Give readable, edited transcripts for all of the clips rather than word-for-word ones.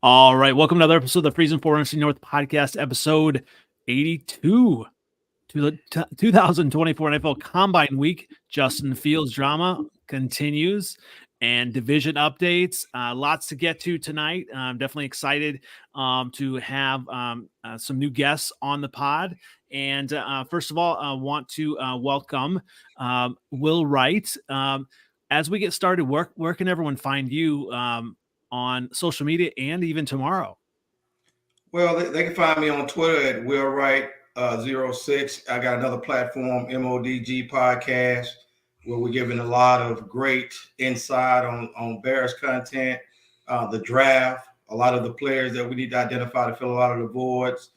All right, welcome to another episode of the Freezin for NFC North Podcast, episode 82 to the 2024 NFL Combine Week. Justin Fields drama continues and division updates. Lots to get to tonight. I'm definitely excited to have some new guests on the pod. And first of all, I want to welcome Will Wright. As we get started, where can everyone find you on social media and even tomorrow? Well, they can find me on Twitter at WillWright06. I got another platform, MODG Podcast, where we're giving a lot of great insight on Bears content, the draft, a lot of the players that we need to identify to fill a lot of the voids.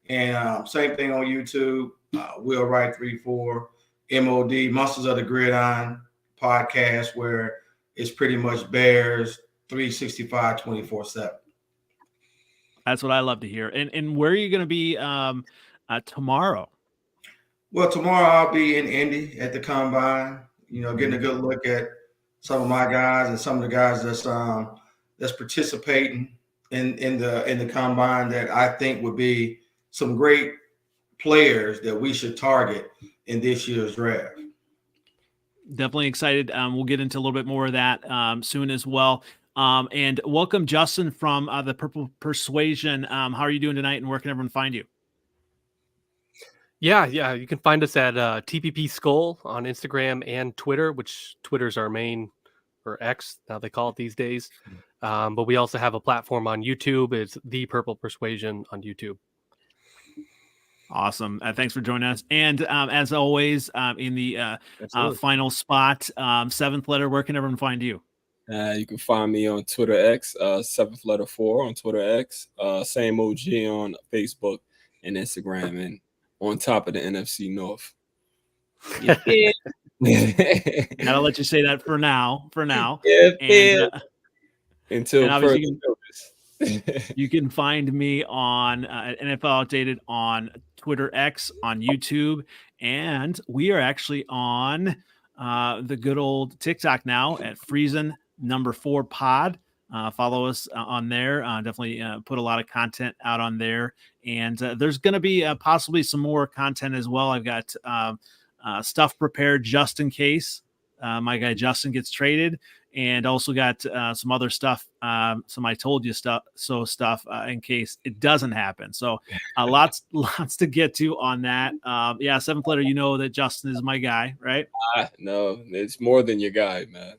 And same thing on YouTube, Will Wright 34, MOD, Monsters of the Gridiron Podcast, where it's pretty much Bears 365 24/7. That's what I love to hear. And where are you going to be tomorrow? Well, tomorrow I'll be in Indy at the Combine, getting a good look at some of my guys and some of the guys that's participating in the Combine that I think would be some great players that we should target in this year's draft. Definitely excited. We'll get into a little bit more of that soon as well. And welcome, Justin, from the Purple Persuasion. How are you doing tonight, and where can everyone find you? Yeah. You can find us at TPP Skol on Instagram and Twitter, which Twitter's our main, or X, now they call it these days. But we also have a platform on YouTube. It's The Purple Persuasion on YouTube. Awesome. Thanks for joining us. And as always, in the final spot, seventh letter, where can everyone find you? You can find me on Twitter X, 7th letter 4 on Twitter X, same OG on Facebook and Instagram, and on top of the NFC North. Yeah. I'll let you say that for now. Yeah. Until further notice. You can find me on NFLOutdated on Twitter X, on YouTube, and we are actually on the good old TikTok now at Freezin #4 pod. Follow us on there. Definitely put a lot of content out on there, and there's going to be possibly some more content as well. I've got stuff prepared just in case my guy Justin gets traded, and also got some other stuff, some I told you stuff in case it doesn't happen. So lots to get to on that. Seventh letter, you know that Justin is my guy, right? No, it's more than your guy, man.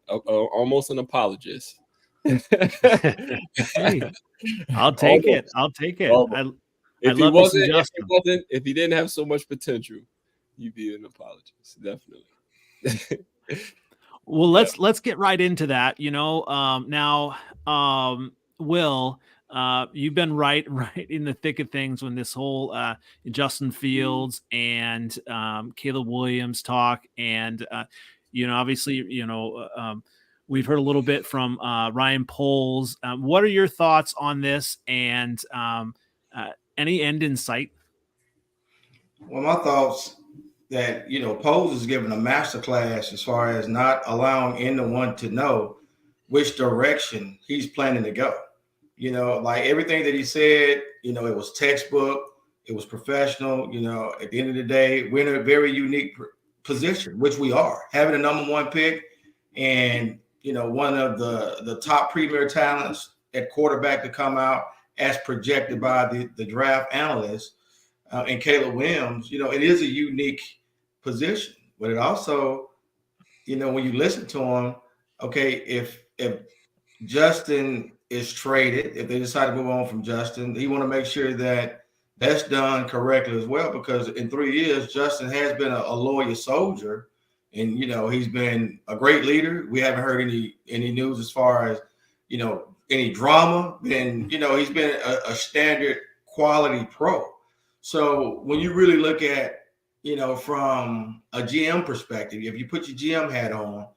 Almost an apologist. Hey, I'll take it. If he didn't have so much potential, you'd be an apologist, definitely. Well, let's get right into that. Now, Will, you've been right in the thick of things when this whole Justin Fields and Caleb Williams talk, and obviously, we've heard a little bit from Ryan Poles. What are your thoughts on this, and any end in sight? Well, my thoughts that, Poles is giving a masterclass as far as not allowing anyone to know which direction he's planning to go. Like everything that he said, it was textbook, it was professional. At the end of the day, we're in a very unique position, which we are, having a number 1 pick and, one of the top premier talents at quarterback to come out as projected by the draft analysts. And Caleb Williams, it is a unique position, but it also, when you listen to him, okay, if Justin is traded, if they decide to move on from Justin, you want to make sure that that's done correctly as well, because in 3 years, Justin has been a loyal soldier, and, he's been a great leader. We haven't heard any news as far as, any drama, and, he's been a standard quality pro. So when you really look at, from a GM perspective, if you put your GM hat on,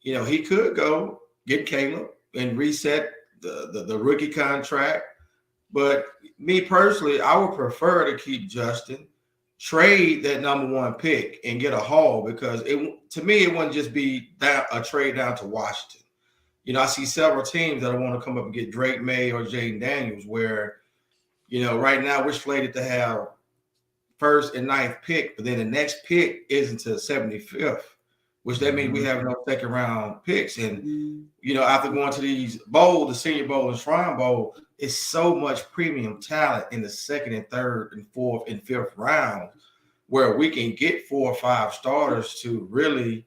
he could go get Caleb and reset the rookie contract. But me personally, I would prefer to keep Justin, trade that number 1 pick and get a haul, because to me, it wouldn't just be a trade down to Washington. I see several teams that want to come up and get Drake May or Jaden Daniels, where, right now we're slated to have first and ninth pick, but then the next pick isn't until 75th, which that means we have no second round picks. And, after going to these bowl, the Senior Bowl and Shrine Bowl, it's so much premium talent in the second and third and fourth and fifth round where we can get 4 or 5 starters to really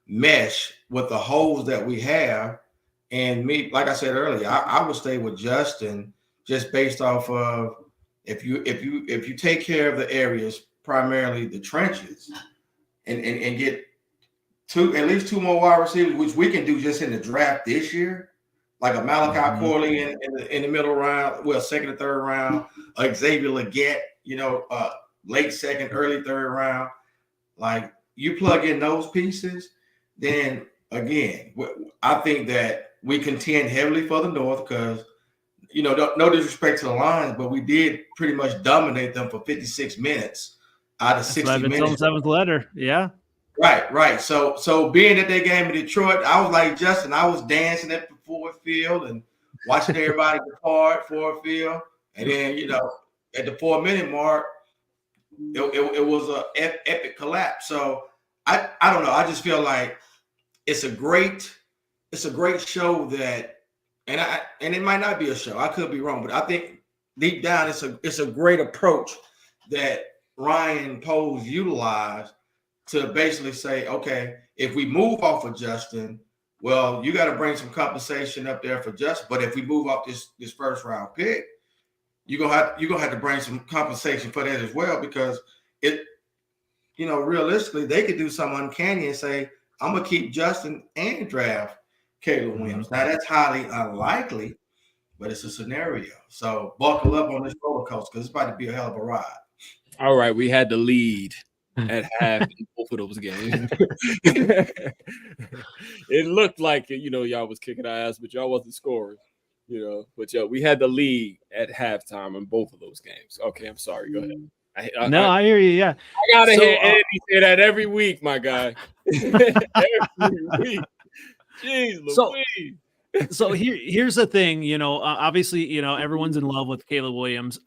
mesh with the holes that we have. And me, like I said earlier, I would stay with Justin just based off of if you take care of the areas, primarily the trenches, and get at least 2 more wide receivers, which we can do just in the draft this year, like a Malachi Corley in the middle round, second or third round, Xavier Legette, late second, early third round. Like, you plug in those pieces, then again, I think that we contend heavily for the North because, no disrespect to the Lions, but we did pretty much dominate them for 56 minutes out of 60 minutes. Seventh letter, yeah. Right. So being at that game in Detroit, I was like Justin. I was dancing at the Ford Field and watching everybody depart Ford Field, and then at the 4-minute mark, it was a epic collapse. So I don't know. I just feel like it's a great show that, and it might not be a show. I could be wrong, but I think deep down it's a great approach that Ryan Poles utilized to basically say, okay, if we move off of Justin, well, you got to bring some compensation up there for Justin. But if we move off this first round pick, you're gonna have to bring some compensation for that as well, because realistically, they could do something uncanny and say, I'm gonna keep Justin and draft Caleb Williams. Now that's highly unlikely, but it's a scenario. So buckle up on this roller coaster because it's about to be a hell of a ride. All right, we had the lead at half in both of those games. It looked like y'all was kicking our ass, but y'all wasn't scoring. But we had the lead at halftime in both of those games. Okay, I'm sorry. Go ahead. I hear you. Yeah, I gotta hear Andy say that every week, my guy. Every week. Jeez, Louise. So here's the thing. Obviously, everyone's in love with Caleb Williams.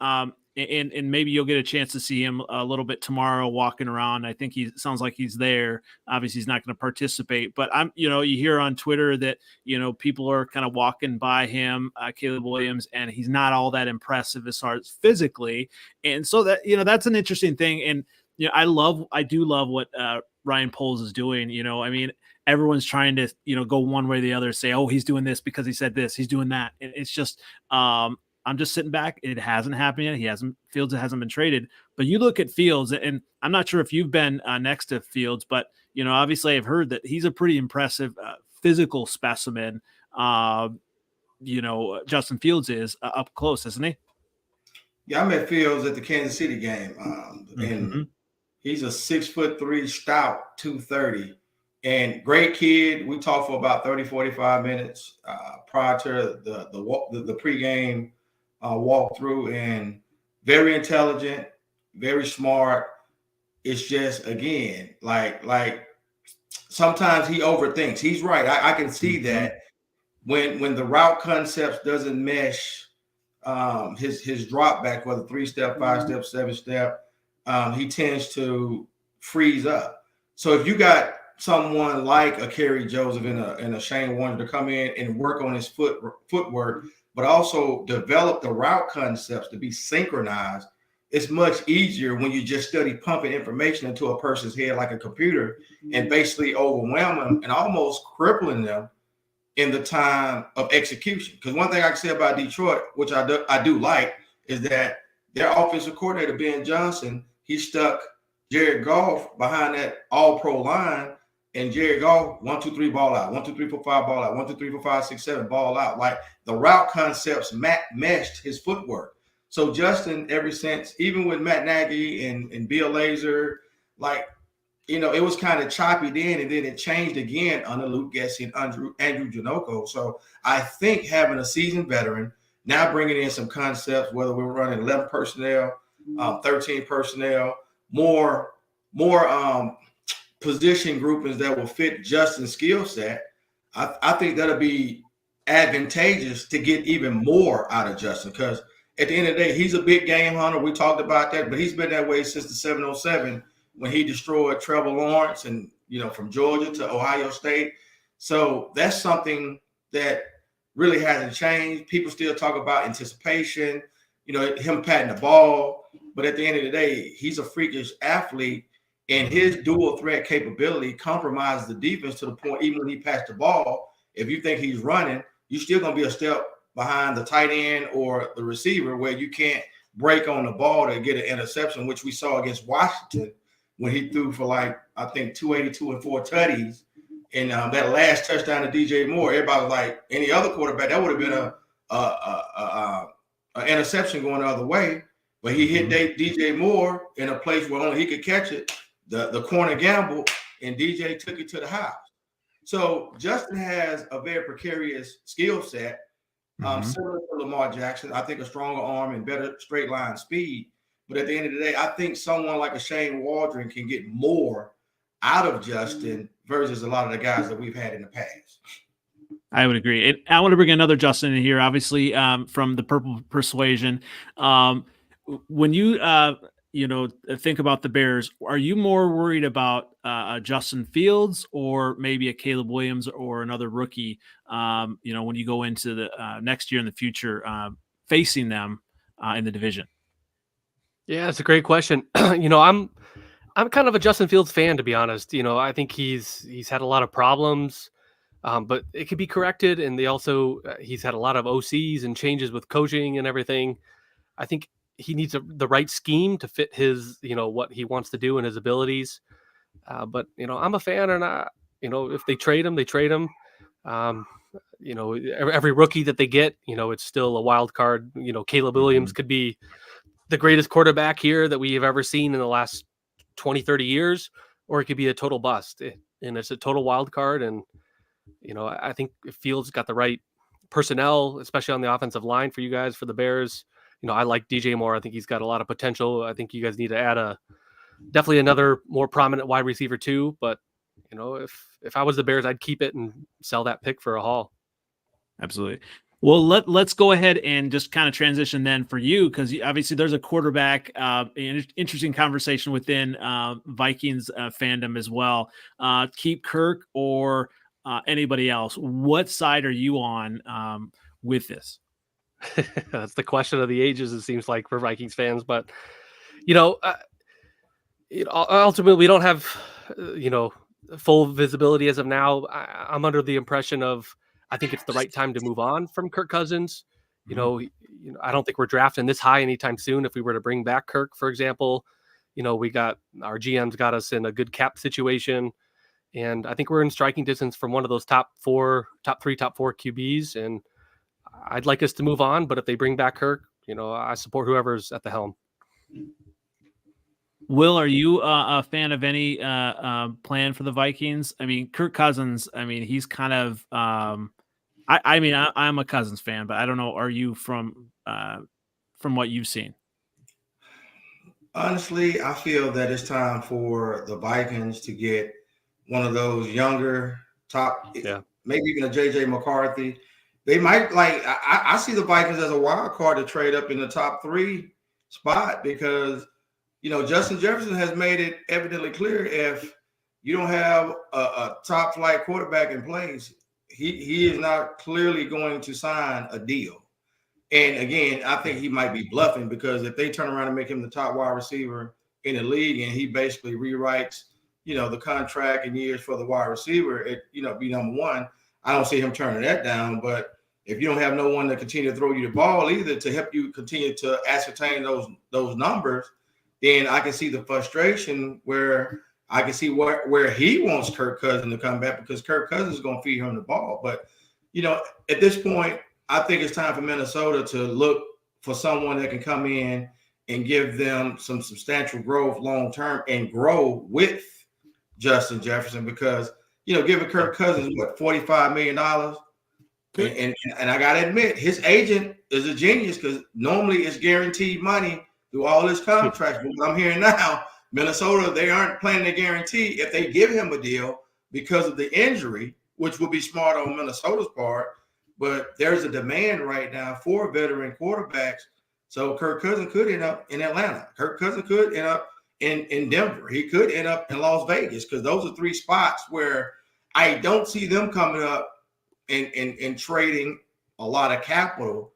And maybe you'll get a chance to see him a little bit tomorrow walking around. I think he sounds like he's there. Obviously, he's not going to participate, but you hear on Twitter that, people are kind of walking by him, Caleb Williams, and he's not all that impressive as far as physically. And so that, that's an interesting thing. And, I do love what Ryan Poles is doing. Everyone's trying to, go one way or the other, say, oh, he's doing this because he said this, he's doing that. And it's just, I'm just sitting back. It hasn't happened yet. Fields hasn't been traded, but you look at Fields, and I'm not sure if you've been next to Fields, but obviously I've heard that he's a pretty impressive physical specimen. Justin Fields is up close, isn't he? Yeah, I met Fields at the Kansas City game, and he's a 6'3" stout, 230, and great kid. We talked for about 30, 45 minutes prior to the pregame walkthrough, and very intelligent, very smart. It's just, again, like sometimes he overthinks. He's right. I can see that when the route concepts doesn't mesh, his drop back, whether 3-step, 5-step, 7-step, he tends to freeze up. So if you got someone like a Kerry Joseph and a Shane Warner to come in and work on his footwork, but also develop the route concepts to be synchronized, it's much easier when you just study pumping information into a person's head like a computer and basically overwhelming them and almost crippling them in the time of execution. Because one thing I can say about Detroit, which I do like, is that their offensive coordinator, Ben Johnson, he stuck Jared Goff behind that all-pro line, and Jared Goff, 1, 2, 3, ball out, 1, 2, 3, 4, 5, ball out, 1, 2, 3, 4, 5, 6, 7, ball out. Like, the route concepts meshed his footwork. So Justin, ever since, even with Matt Nagy and Bill Lazor, it was kind of choppy then, and then it changed again under Luke Gessie and Andrew Janocko. So I think having a seasoned veteran, now bringing in some concepts, whether we're running 11 personnel, 13 personnel, more position groupings that will fit Justin's skill set, I think that'll be advantageous to get even more out of Justin, because at the end of the day, he's a big game hunter. We talked about that, but he's been that way since the 707 when he destroyed Trevor Lawrence and, from Georgia to Ohio State. So that's something that really hasn't changed. People still talk about anticipation, him patting the ball. But at the end of the day, he's a freakish athlete, and his dual threat capability compromises the defense to the point, even when he passed the ball, if you think he's running, you're still going to be a step behind the tight end or the receiver where you can't break on the ball to get an interception, which we saw against Washington when he threw for 282 and 4 tutties. And that last touchdown to DJ Moore, everybody was like, any other quarterback, that would have been a interception going the other way. But he hit DJ Moore in a place where only he could catch it, the corner gamble, and DJ took it to the house. So Justin has a very precarious skill set, similar to Lamar Jackson. I think a stronger arm and better straight line speed. But at the end of the day, I think someone like a Shane Waldron can get more out of Justin versus a lot of the guys that we've had in the past. I would agree. I want to bring another Justin in here, obviously, from the Purple Persuasion. When you think about the Bears, are you more worried about Justin Fields or maybe a Caleb Williams or another rookie? When you go into the next year in the future, facing them in the division. Yeah, it's a great question. I'm kind of a Justin Fields fan, to be honest. I think he's had a lot of problems, but it could be corrected. And he's had a lot of OCs and changes with coaching and everything. I think he needs the right scheme to fit his, what he wants to do and his abilities. But I'm a fan, and if they trade him, they trade him. Every rookie that they get, it's still a wild card. Caleb Williams could be the greatest quarterback here that we have ever seen in the last 20, 30 years, or it could be a total bust. And it's a total wild card. And, I think Fields got the right personnel, especially on the offensive line for you guys, for the Bears. I like DJ Moore. I think he's got a lot of potential. I think you guys need to add definitely another more prominent wide receiver too. But, if I was the Bears, I'd keep it and sell that pick for a haul. Absolutely. Well, let's go ahead and just kind of transition then for you, because obviously there's a quarterback, interesting conversation within Vikings fandom as well. Keep Kirk or anybody else? What side are you on with this? That's the question of the ages, it seems like, for Vikings fans. But, ultimately we don't have, full visibility as of now. I'm under the impression of, I think it's the right time to move on from Kirk Cousins. I don't think we're drafting this high anytime soon. If we were to bring back Kirk, for example, we got our GM's got us in a good cap situation. And I think we're in striking distance from one of those top 3, top 4 QBs. And I'd like us to move on. But if they bring back Kirk, I support whoever's at the helm. Will, are you a fan of any plan for the Vikings? I mean, Kirk Cousins, he's kind of I'm a Cousins fan, but I don't know. Are you from what you've seen? Honestly, I feel that it's time for the Vikings to get one of those younger maybe even a JJ McCarthy. They might I see the Vikings as a wild card to trade up in the top 3 spot, because Justin Jefferson has made it evidently clear, if you don't have a top flight quarterback in place, he is not clearly going to sign a deal. And again, I think he might be bluffing, because if they turn around and make him the top wide receiver in the league and he basically rewrites, the contract and years for the wide receiver, be number 1, I don't see him turning that down. But if you don't have no one to continue to throw you the ball either to help you continue to ascertain those numbers, then I can see the frustration where I can see where he wants Kirk Cousins to come back, because Kirk Cousins is going to feed him the ball. But, at this point, I think it's time for Minnesota to look for someone that can come in and give them some substantial growth long-term and grow with Justin Jefferson, because, giving Kirk Cousins, $45 million. And I got to admit, his agent is a genius, because normally it's guaranteed money through all his contracts. But what I'm hearing now, Minnesota, they aren't planning to guarantee if they give him a deal because of the injury, which would be smart on Minnesota's part. but there's a demand right now for veteran quarterbacks. So Kirk Cousins could end up in Atlanta. Kirk Cousins could end up in Denver. He could end up in Las Vegas, because those are 3 spots where I don't see them coming up and trading a lot of capital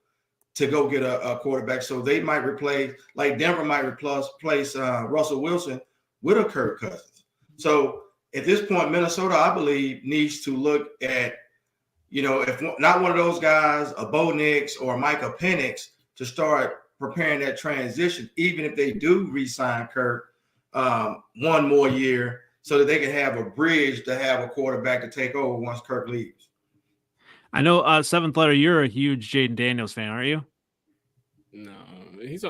to go get a quarterback. So they might replace, like Denver might replace Russell Wilson with a Kirk Cousins. So at this point, Minnesota, I believe, needs to look at, if not one of those guys, a Bo Nix or Micah Penix, to start preparing that transition, even if they do re-sign Kirk one more year, so that they can have a bridge to have a quarterback to take over once Kirk leaves. I know, Seventh Letter, you're a huge Jaden Daniels fan, aren't you? No, he's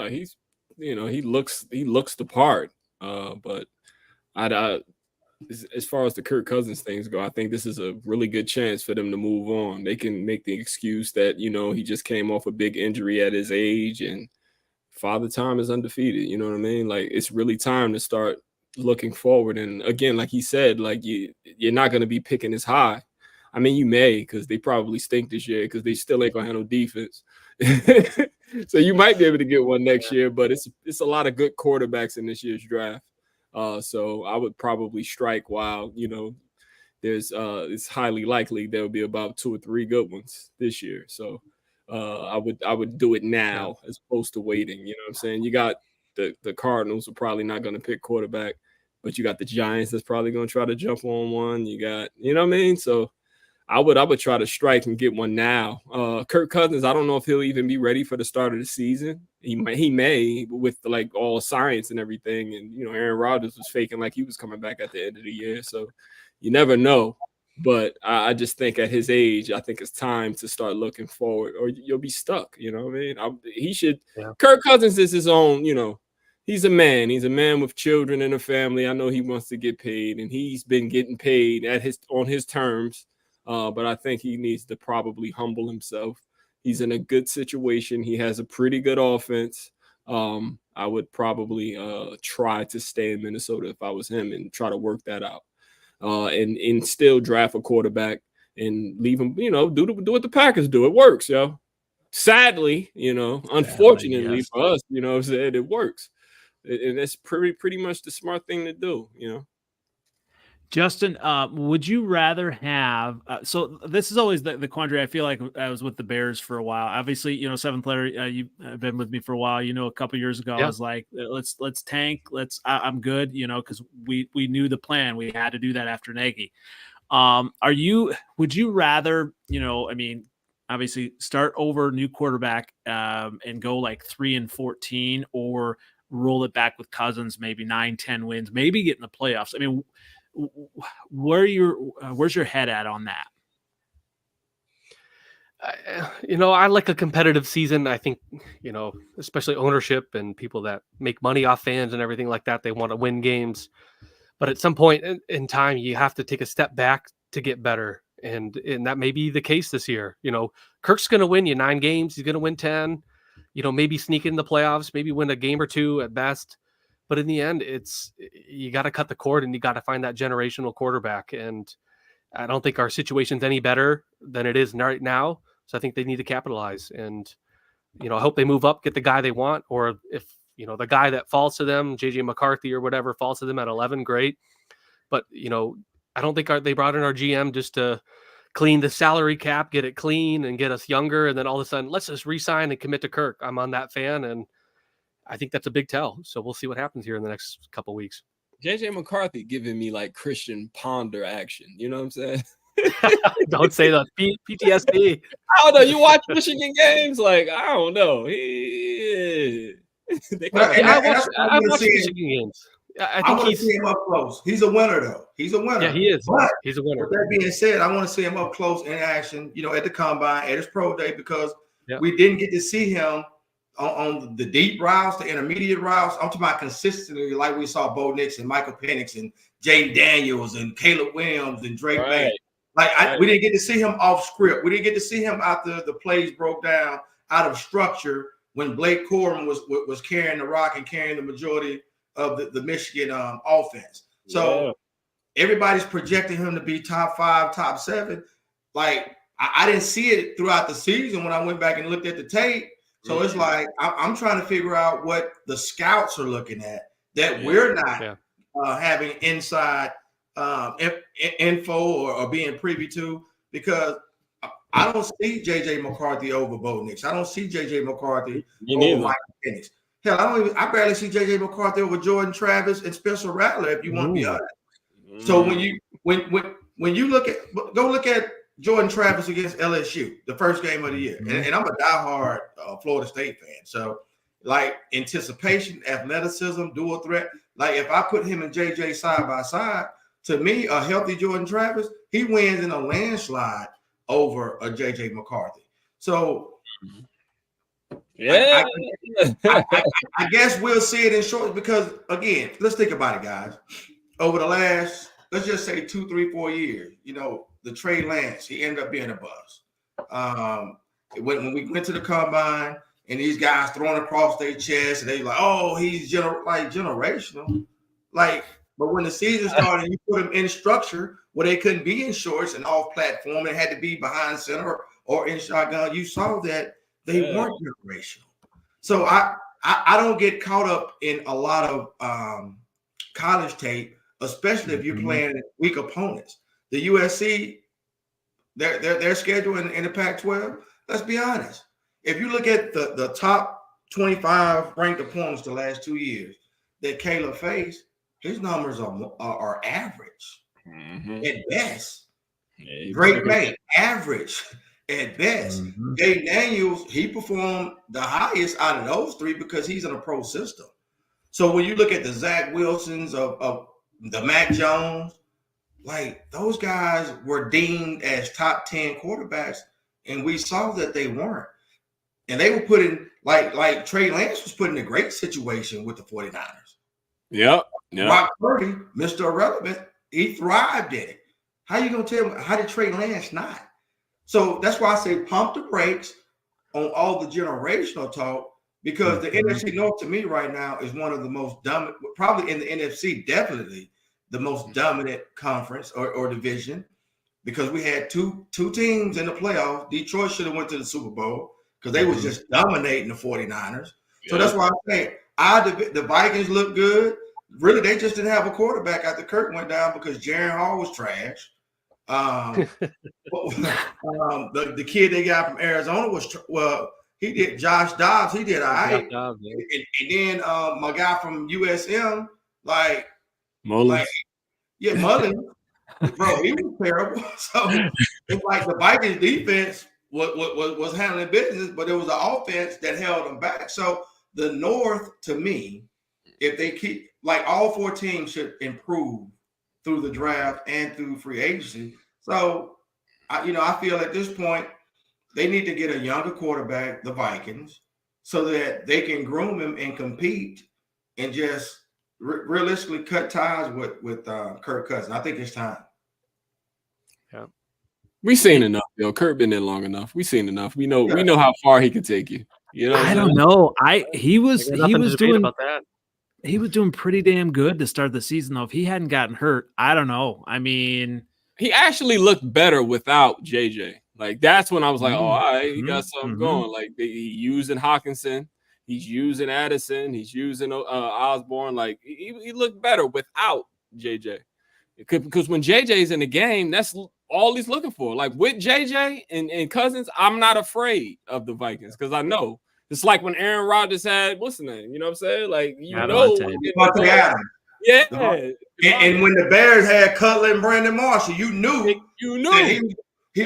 he looks the part. But as far as the Kirk Cousins things go, I think this is a really good chance for them to move on. They can make the excuse that, he just came off a big injury at his age and Father Time is undefeated. You know what I mean? Like, it's really time to start looking forward. And again, like he said, like you're not going to be picking as high. I mean, you may, because they probably stink this year, because they still ain't gonna have no defense. So you might be able to get one next year, but it's a lot of good quarterbacks in this year's draft. So I would probably strike while, there's it's highly likely there'll be about 2 or 3 good ones this year. So I would do it now as opposed to waiting. You know what I'm saying? You got the Cardinals are probably not going to pick quarterback, but you got the Giants that's probably going to try to jump on one. You got, you know what I mean? So I would try to strike and get one now. Kirk Cousins, I don't know if he'll even be ready for the start of the season. He may with like all science and everything. And, Aaron Rodgers was faking like he was coming back at the end of the year. So you never know. But I just think at his age, I think it's time to start looking forward, or you'll be stuck. You know what I mean? He should. Yeah. Kirk Cousins is his own, he's a man. He's a man with children and a family. I know he wants to get paid, and he's been getting paid on his terms. But I think he needs to probably humble himself. He's in a good situation. He has a pretty good offense. I would probably try to stay in Minnesota if I was him and try to work that out. And still draft a quarterback and leave him, do what the Packers do. It works, yo. Sadly, unfortunately for us, what I'm saying, it works. And that's pretty much the smart thing to do, Justin, would you rather have so this is always the quandary. I feel like I was with the Bears for a while. Obviously, Seventh Letter, you've been with me for a while. A couple years ago, I was like, let's tank. I'm good, because we knew the plan. We had to do that after Nagy. Would you rather, obviously start over new quarterback and go like 3-14, or roll it back with Cousins, maybe 9-10 wins, maybe get in the playoffs? I mean, where's your head at on that? I like a competitive season. I think, especially ownership and people that make money off fans and everything like that, they want to win games. But at some point in time, you have to take a step back to get better. And that may be the case this year. Kirk's going to win you 9 games. He's going to win 10, maybe sneak in the playoffs, maybe win a game or 2 at best. But in the end, you got to cut the cord and you got to find that generational quarterback. And I don't think our situation's any better than it is right now. So I think they need to capitalize. And, I hope they move up, get the guy they want. Or if, the guy that falls to them, JJ McCarthy or whatever, falls to them at 11, great. But, I don't think they brought in our GM just to clean the salary cap, get it clean and get us younger. And then all of a sudden, let's just re-sign and commit to Kirk. I'm on that fan, and I think that's a big tell. So we'll see what happens here in the next couple of weeks. JJ McCarthy giving me like Christian Ponder action. You know what I'm saying? Don't say that. PTSD. I don't know. You watch Michigan games? Like, I don't know. I watch Michigan games. I want to see him up close. He's a winner, though. He's a winner. Yeah, he is. But he's a winner. With that being said, I want to see him up close in action, at the combine, at his pro day, because we didn't get to see him on the deep routes, the intermediate routes. I'm talking about consistently, like we saw Bo Nix and Michael Penix and Jaden Daniels and Caleb Williams and Drake May. We didn't get to see him off script. We didn't get to see him after the plays broke down out of structure when Blake Corum was carrying the rock and carrying the majority of the Michigan offense. So everybody's projecting him to be top 5, top 7. Like, I didn't see it throughout the season when I went back and looked at the tape. So it's like I'm trying to figure out what the scouts are looking at that we're not having inside info or being privy to, because I don't see J.J. McCarthy over Bo Nix. I don't see J.J. McCarthy over Mike Penix. Hell, I barely see J.J. McCarthy over Jordan Travis and Spencer Rattler, if you want to be honest. So when you look at Jordan Travis against LSU, the first game of the year, and I'm a diehard Florida State fan. So like anticipation, athleticism, dual threat. Like if I put him and JJ side by side, to me, a healthy Jordan Travis, he wins in a landslide over a JJ McCarthy. So I guess we'll see it in short, because again, let's think about it, guys. Over the last, let's just say 2, 3, 4 years, the Trey Lance, he ended up being a bust. When we went to the combine and these guys throwing across their chest and they like, oh, he's generational. Like, but when the season started, you put them in structure where they couldn't be in shorts and off platform, and had to be behind center or in shotgun. You saw that they weren't generational. So I don't get caught up in a lot of college tape, especially if you're playing weak opponents. The USC, their schedule in the Pac-12, let's be honest. If you look at the top 25 ranked opponents the last 2 years that Caleb faced, his numbers are average at best. Great May, average at best. Jay Daniels, he performed the highest out of those three because he's in a pro system. So when you look at the Zach Wilsons of the Mac Jones, like those guys were deemed as top 10 quarterbacks, and we saw that they weren't. And they were put in, like Trey Lance was put in a great situation with the 49ers. Yep. Brock Purdy, Mr. Irrelevant, he thrived in it. How you going to tell me, how did Trey Lance not? So that's why I say pump the brakes on all the generational talk, because the NFC North to me right now is one of the most dominant, probably in the NFC, definitely the most dominant conference or division, because we had two teams in the playoffs. Detroit should have went to the Super Bowl because they was just dominating the 49ers. So that's why I say the Vikings look good. Really, they just didn't have a quarterback after Kirk went down because Jaren Hall was trash. The kid they got from Arizona was he did. Josh Dobbs, he did all right. And then my guy from USM, Mullins, bro, he was terrible. So it's like the Vikings defense was handling business, but it was the offense that held them back. So the North, to me, if they keep, all 4 teams should improve through the draft and through free agency. So, I feel at this point they need to get a younger quarterback, the Vikings, so that they can groom him and compete and just realistically cut ties with Kirk Cousins. I think it's time. Yeah, we've seen enough. Kirk been in long enough. We've seen enough. We know how far he could take you. I don't know. He was doing about that. He was doing pretty damn good to start the season, though. If he hadn't gotten hurt, I don't know. I mean, he actually looked better without JJ. That's when I was like, oh, all right, he got something going. He's using Hawkinson, he's using Addison, he's using Osborne. He looked better without JJ. Because when JJ's in the game, that's all he's looking for. With JJ and Cousins, I'm not afraid of the Vikings because I know. It's like when Aaron Rodgers had, what's the name? You know what I'm saying? Yeah. And when the Bears had Cutler and Brandon Marshall, you knew that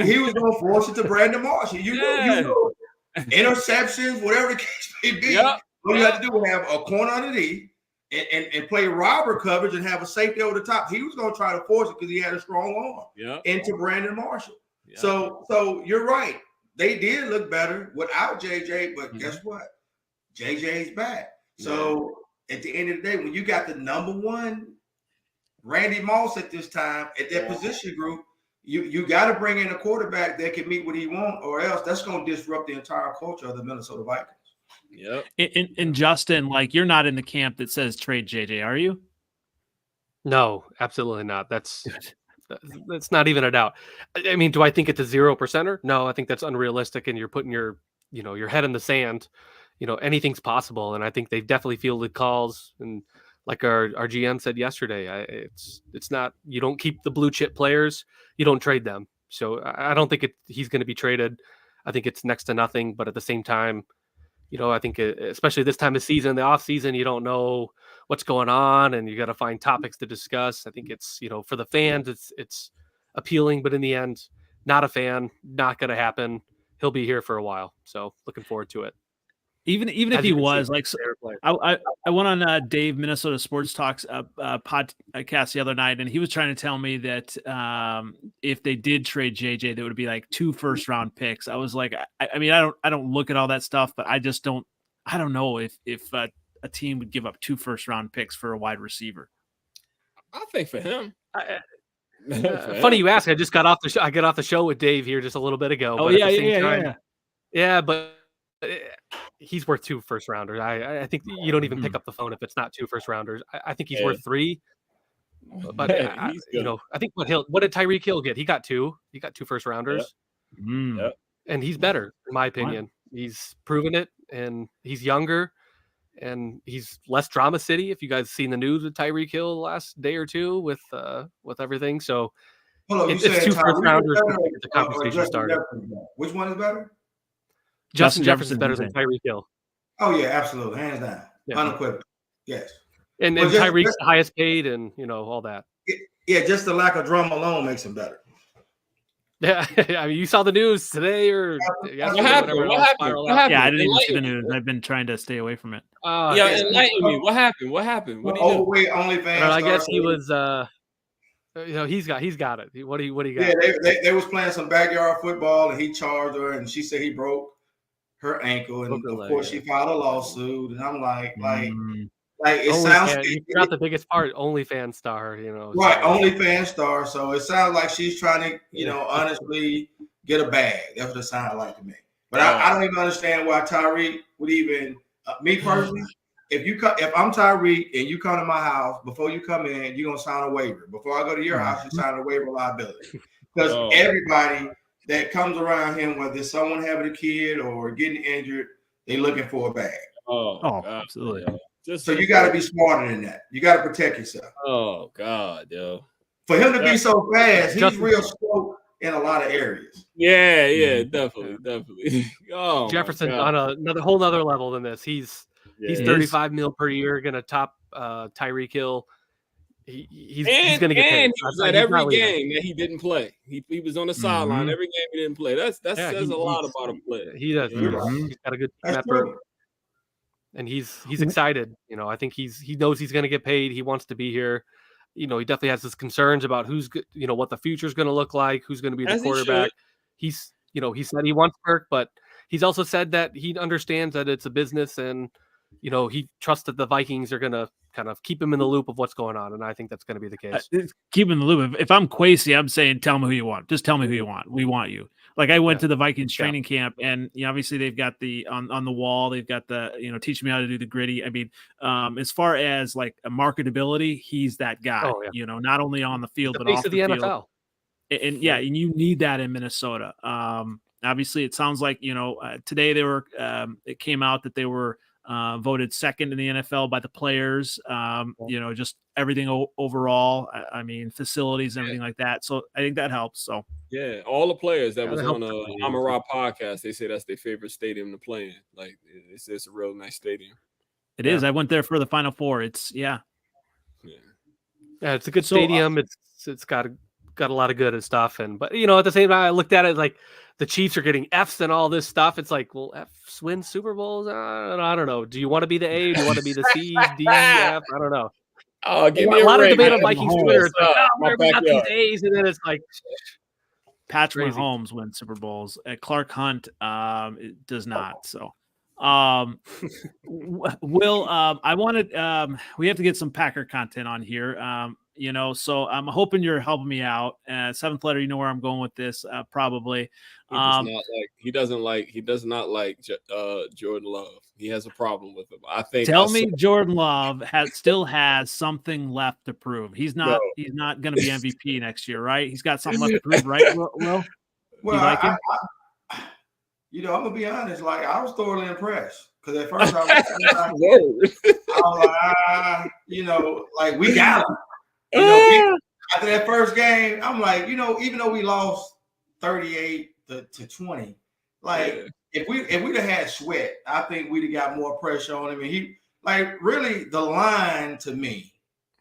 he was going to force it to Brandon Marshall. You knew. Interceptions, whatever the case may be. All you have to do is have a corner underneath and play robber coverage and have a safety over the top. He was going to try to force it because he had a strong arm into Brandon Marshall. Yep. So you're right. They did look better without JJ, but guess what? JJ's back. So at the end of the day, when you got the number one Randy Moss at this time at that position group, you got to bring in a quarterback that can meet what he wants, or else that's going to disrupt the entire culture of the Minnesota Vikings. Yep. And Justin, you're not in the camp that says trade JJ, are you? No, absolutely not. That's That's not even a doubt. I mean, do I think it's a 0%? No, I think that's unrealistic, and you're putting your head in the sand. Anything's possible, and I think they've definitely fielded calls. And like our GM said yesterday, it's not, you don't keep the blue chip players, you don't trade them. So I don't think he's going to be traded. I think it's next to nothing. But at the same time, I think especially this time of season, the off season, you don't know what's going on, and you got to find topics to discuss. I think it's, for the fans, it's appealing, but in the end, not a fan, not going to happen. He'll be here for a while, so looking forward to it. Even if he was like, I went on Dave Minnesota Sports Talks podcast the other night, and he was trying to tell me that if they did trade JJ, there would be like 2 first-round picks. I was like, I mean, I don't look at all that stuff, but I don't know if a team would give up 2 first-round picks for a wide receiver. I think for him. Funny you ask. I just got off the show. I got off the show with Dave here just a little bit ago. Oh, yeah, but he's worth 2 first-rounders. I think you don't even pick up the phone if it's not 2 first-rounders. I think he's worth 3. But I think what did Tyreek Hill get? He got 2. He got 2 first-rounders. Yep. And he's better, in my opinion. He's proven it, and he's younger, and he's less drama city. If you guys seen the news with Tyreek Hill the last day or two with everything, so it's 2 first-rounders. The conversation started. Which one is better? Justin Jefferson's better than Tyreek Hill. Oh yeah, absolutely, hands down, unequivocally, yes. And Tyreek's the highest paid, and all that. Yeah, just the lack of drama alone makes him better. Yeah, I mean, you saw the news today, or what happened? Yeah, I didn't even see the news. I've been trying to stay away from it. Enlighten me. What happened? What do you do? Overweight OnlyFans. I guess he was. He's got it. What do you got? Yeah, they was playing some backyard football, and he charged her, and she said he broke her ankle, and of course she filed a lawsuit. And I'm like it sounds. You forgot the biggest part. OnlyFans star, Right, OnlyFans star. So it sounds like she's trying to, honestly get a bag. That's what it sounded like to me. But I don't even understand why Tyreek would even. Me personally, if I'm Tyreek and you come to my house, before you come in, you're gonna sign a waiver. Before I go to your house, you sign a waiver of liability. Because everybody that comes around him, whether it's someone having a kid or getting injured, they looking for a bag. Absolutely. So you got to be smarter than that. You got to protect yourself. Oh God, yo! For him to be so fast, he's real slow in a lot of areas. Yeah, definitely. Oh, Jefferson's on another whole nother level than this. He's $35 million per year, gonna top Tyreek Hill. He's gonna get paid. He was at every game that he didn't play. He was on the sideline every game he didn't play. That says a lot about a player. He does. He's got a good team effort. And he's excited. I think he knows he's going to get paid. He wants to be here. He definitely has his concerns about who's, what the future is going to look like, who's going to be the quarterback. He said he wants Kirk, but he's also said that he understands that it's a business, and he trusts that the Vikings are going to kind of keep him in the loop of what's going on, and I think that's going to be the case. Keep him in the loop. If I'm Kwesi, I'm saying, tell me who you want. Just tell me who you want. We want you. Like I went to the Vikings training camp, and obviously they've got the on the wall. They've got the teach me how to do the gritty. I mean, as far as like a marketability, he's that guy. Oh, yeah. Not only on the field but off the field. NFL. And you need that in Minnesota. Obviously, it sounds like today they were. It came out that they were voted second in the NFL by the players. Just everything overall. I mean, facilities and everything like that. So I think that helps. So. Yeah, all the players that was on the Amara podcast, they say that's their favorite stadium to play in. Like, it's a real nice stadium. It is. I went there for the Final Four. It's Yeah, it's a good stadium. It's got a lot of good stuff. But at the same time, I looked at it like the Chiefs are getting Fs and all this stuff. It's like, well, Fs win Super Bowls. I don't know. Do you want to be the A? Do you want to be the C, D, F? I don't know. Oh, give me a lot ring, of debate on Vikings Twitter. It's like, we got these A's, and then it's like. Patrick Mahomes wins Super Bowls. Clark Hunt it does not. So, Will, I wanted we have to get some Packer content on here. So I'm hoping you're helping me out. Seventh letter, you know where I'm going with this, probably. He does not like Jordan Love. He has a problem with him. I think. Jordan Love still has something left to prove. He's not going to be MVP next year, right? He's got something left to prove, right? Will? Well, you like him? I'm gonna be honest. Like, I was thoroughly impressed because at first I was like, we got him. After that first game, I'm like, even though we lost 38 to 20, like if we'd have had Sweat, I think we'd have got more pressure on him. And he, like, really the line to me,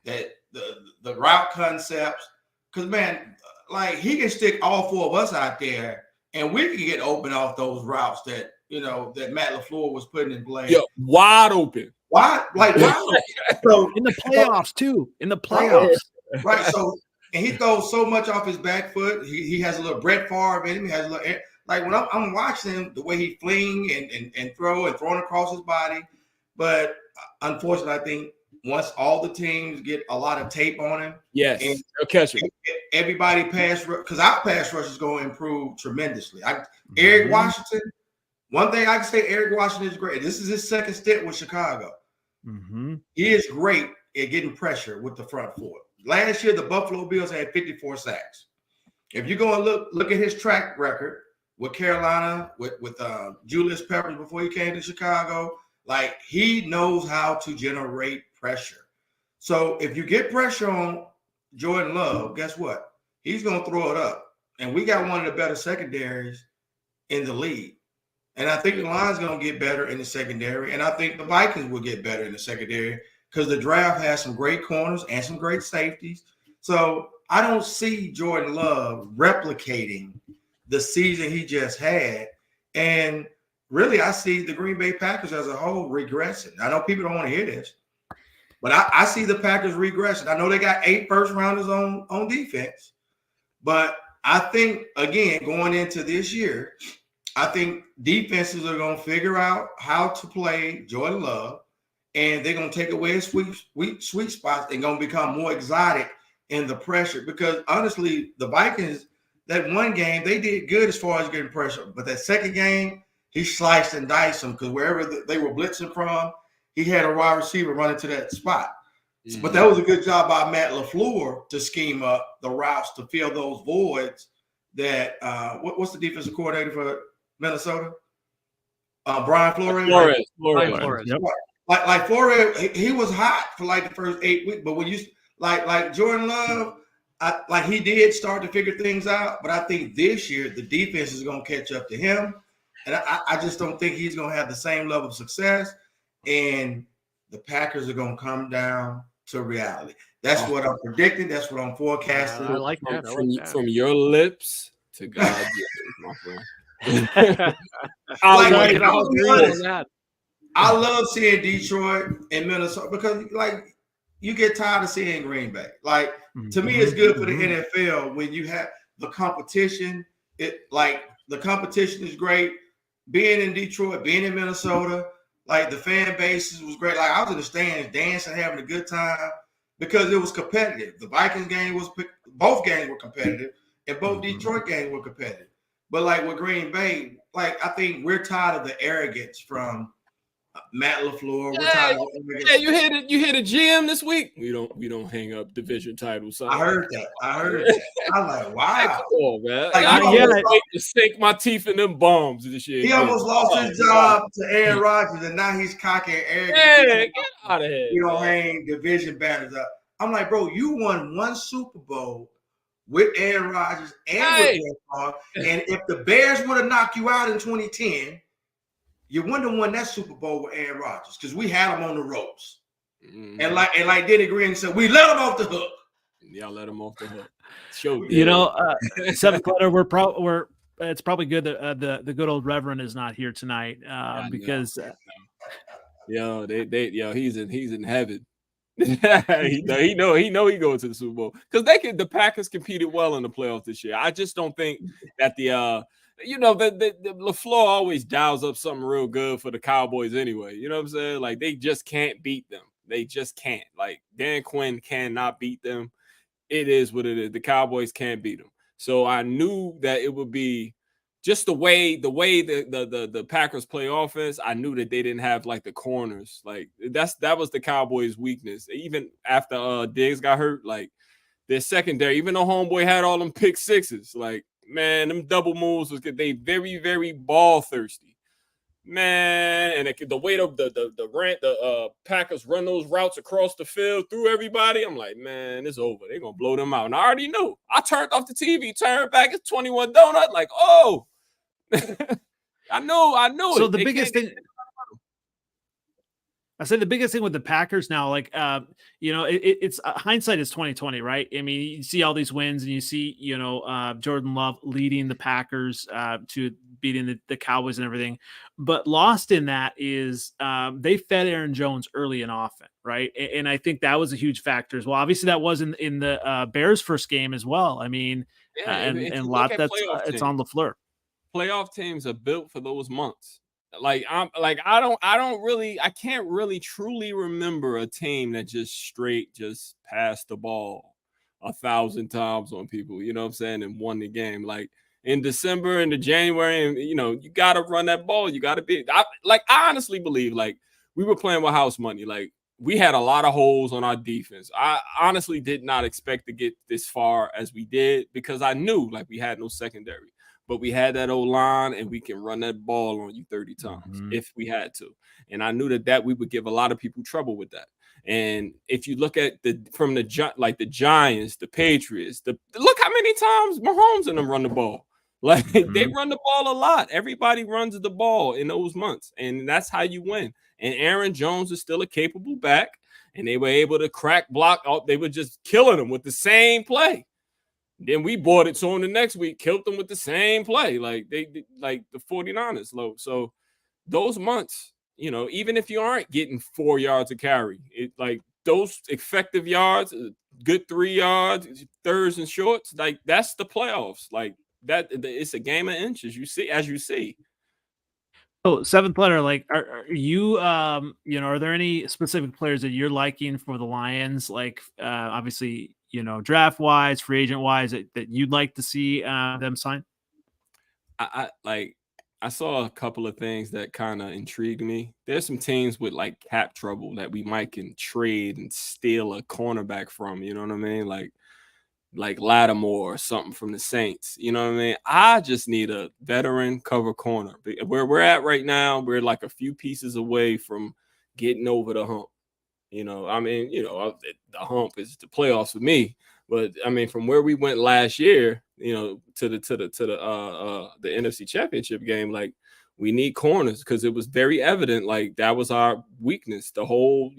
that the route concepts, because man, like, he can stick all four of us out there, and we can get open off those routes that that Matt LaFleur was putting in play. Yeah, wide open. Why? Like, so in the playoffs too. In the playoffs, right? So, and he throws so much off his back foot. He has a little Brett Favre in him. He has a little, like, when I'm watching him, the way he fling and throw and throwing across his body. But unfortunately, I think once all the teams get a lot of tape on him, yes, and they'll catch him. Everybody pass rush, because our pass rush is going to improve tremendously. Eric Washington. One thing I can say, Eric Washington is great. This is his second stint with Chicago. Mm-hmm. He is great at getting pressure with the front four. Last year, the Buffalo Bills had 54 sacks. If you go and look at his track record with Carolina, with Julius Peppers before he came to Chicago, like, he knows how to generate pressure. So if you get pressure on Jordan Love, guess what? He's going to throw it up. And we got one of the better secondaries in the league. And I think the line's going to get better in the secondary. And I think the Vikings will get better in the secondary because the draft has some great corners and some great safeties. So I don't see Jordan Love replicating the season he just had. And really, I see the Green Bay Packers as a whole regressing. I know people don't want to hear this, but I see the Packers regressing. I know they got 8 first-rounders on defense. But I think, again, going into this year, I think defenses are going to figure out how to play Jordan Love, and they're going to take away his sweet spots. They're going to become more exotic in the pressure because, honestly, the Vikings, that one game, they did good as far as getting pressure. But that second game, he sliced and diced them because wherever they were blitzing from, he had a wide receiver running to that spot. Mm-hmm. But that was a good job by Matt LaFleur to scheme up the routes to fill those voids that what's the defensive coordinator for Minnesota? Brian Flores. Flores. Yep. Like Flores, he was hot for like the first 8 weeks. But when you like Jordan Love, he did start to figure things out. But I think this year the defense is going to catch up to him, and I just don't think he's going to have the same level of success. And the Packers are going to come down to reality. That's what I'm predicting. That's what I'm forecasting. I like that. From your lips to God's ears, my friend. I love seeing Detroit and Minnesota because, like, you get tired of seeing Green Bay. Like, to me, it's good for the NFL when you have the competition. The competition is great. Being in Detroit, being in Minnesota, like, the fan bases was great. Like, I was in the stands dancing, having a good time because it was competitive. The Vikings game both games were competitive, and both Detroit games were competitive. But, like, with Green Bay, like, I think we're tired of the arrogance from Matt LaFleur. We're tired of the arrogance. You hit a GM this week. We don't hang up division titles. I heard that. I'm like, wow. Come on, man. Like, I to sink my teeth in them bombs this year. He almost lost his job to Aaron Rodgers, and now he's cocky and arrogant. Yeah, get out of here. You don't hang division banners up. I'm like, bro, you won 1 Super Bowl with Aaron Rodgers and with Brett Favre. And if the Bears would have knocked you out in 2010, you wouldn't have won that Super Bowl with Aaron Rodgers because we had him on the ropes. Mm-hmm. And like Denny Green said, we let him off the hook. Y'all let him off the hook. Seventh letter. It's probably good that the good old Reverend is not here tonight because he's in heaven. he know he going to the Super Bowl because the Packers competed well in the playoffs this year. I just don't think that the LaFleur always dials up something real good for the Cowboys anyway. You know what I'm saying? Like, they just can't beat them. They just can't. Like, Dan Quinn cannot beat them. it is what it is. The Cowboys can't beat them. So I knew that it would be just the way the Packers play offense. I knew that they didn't have like the corners. Like that was the Cowboys' weakness. Even after Diggs got hurt, like their secondary, even though homeboy had all them pick sixes, like man, them double moves was they very, very ball thirsty. Man, and the way the Packers run those routes across the field through everybody, I'm like, man, it's over. They're gonna blow them out. And I already knew. I turned off the TV, turned back, it's 21 donut. Like, oh, I know. So the biggest thing. I say the biggest thing with the Packers now, like, it's hindsight is 2020, right? I mean, you see all these wins and you see, Jordan Love leading the Packers to beating the Cowboys and everything. But lost in that is they fed Aaron Jones early and often, right? And I think that was a huge factor as well. Obviously, that was in the Bears' first game as well. I mean, and a lot that's it's on LaFleur. Playoff teams are built for those months. I can't really truly remember a team that just passed the ball 1,000 times on people, you know what I'm saying, and won the game. Like in December into January, and you got to run that ball. You got to be I honestly believe like we were playing with house money. Like we had a lot of holes on our defense. I honestly did not expect to get this far as we did because I knew like we had no secondary. But we had that old line, and we can run that ball on you 30 times if we had to. And I knew that we would give a lot of people trouble with that. And if you look at the Giants, the Patriots, look how many times Mahomes and them run the ball. Like they run the ball a lot. Everybody runs the ball in those months, and that's how you win. And Aaron Jones is still a capable back, and they were able to crack block. They were just killing them with the same play. Then we bought it to them the next week, killed them with the same play, like they like the 49ers low. So those months, even if you aren't getting 4 yards of carry, it like those effective yards, good 3 yards, thirds and shorts, like that's the playoffs. Like that, it's a game of inches. As you see. Oh, seventh letter. Like, are you, are there any specific players that you're liking for the Lions? Like, obviously, draft wise, free agent wise, that you'd like to see them sign? I saw a couple of things that kind of intrigued me. There's some teams with like cap trouble that we might can trade and steal a cornerback from. You know what I mean? Like Lattimore or something from the Saints. You know what I mean? I just need a veteran cover corner. Where we're at right now, we're like a few pieces away from getting over the hump. The hump is the playoffs for me. But I mean, from where we went last year, to the NFC Championship game, like we need corners because it was very evident, like that was our weakness. The whole,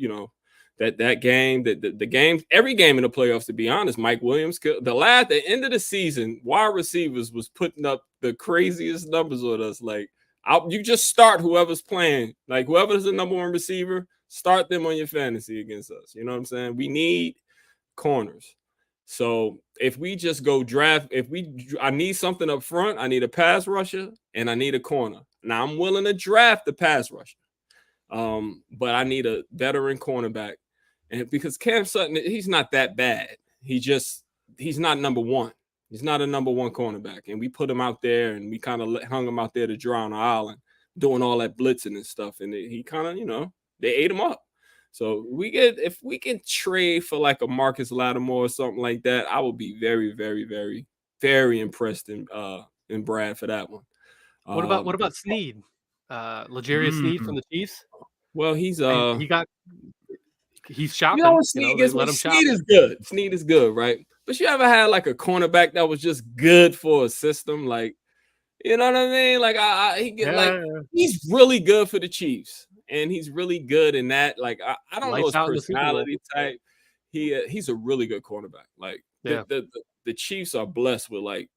that game, the game, every game in the playoffs, to be honest, Mike Williams, the end of the season, wide receivers was putting up the craziest numbers on us. Like you just start whoever's playing, like whoever's the number one receiver, start them on your fantasy against us. You know what I'm saying? We need corners. So if we just go draft, I need something up front, I need a pass rusher and I need a corner. Now I'm willing to draft the pass rusher. But I need a veteran cornerback. And because Cam Sutton, he's not that bad. He's not number one. He's not a number one cornerback. And we put him out there and we kind of hung him out there to dry on the island, doing all that blitzing and stuff. And he kind of, they ate him up. So if we can trade for like a Marcus Lattimore or something like that, I will be very, very, very, very impressed in Brad for that one. What about Snead? L'Jarius Snead from the Chiefs? Well, he's shopping. Snead is good. Snead is good, right? But you ever had like a cornerback that was just good for a system, like you know what I mean? Like he's really good for the Chiefs, and he's really good in that. Like I don't know his personality type. He's a really good cornerback. Like the Chiefs are blessed with like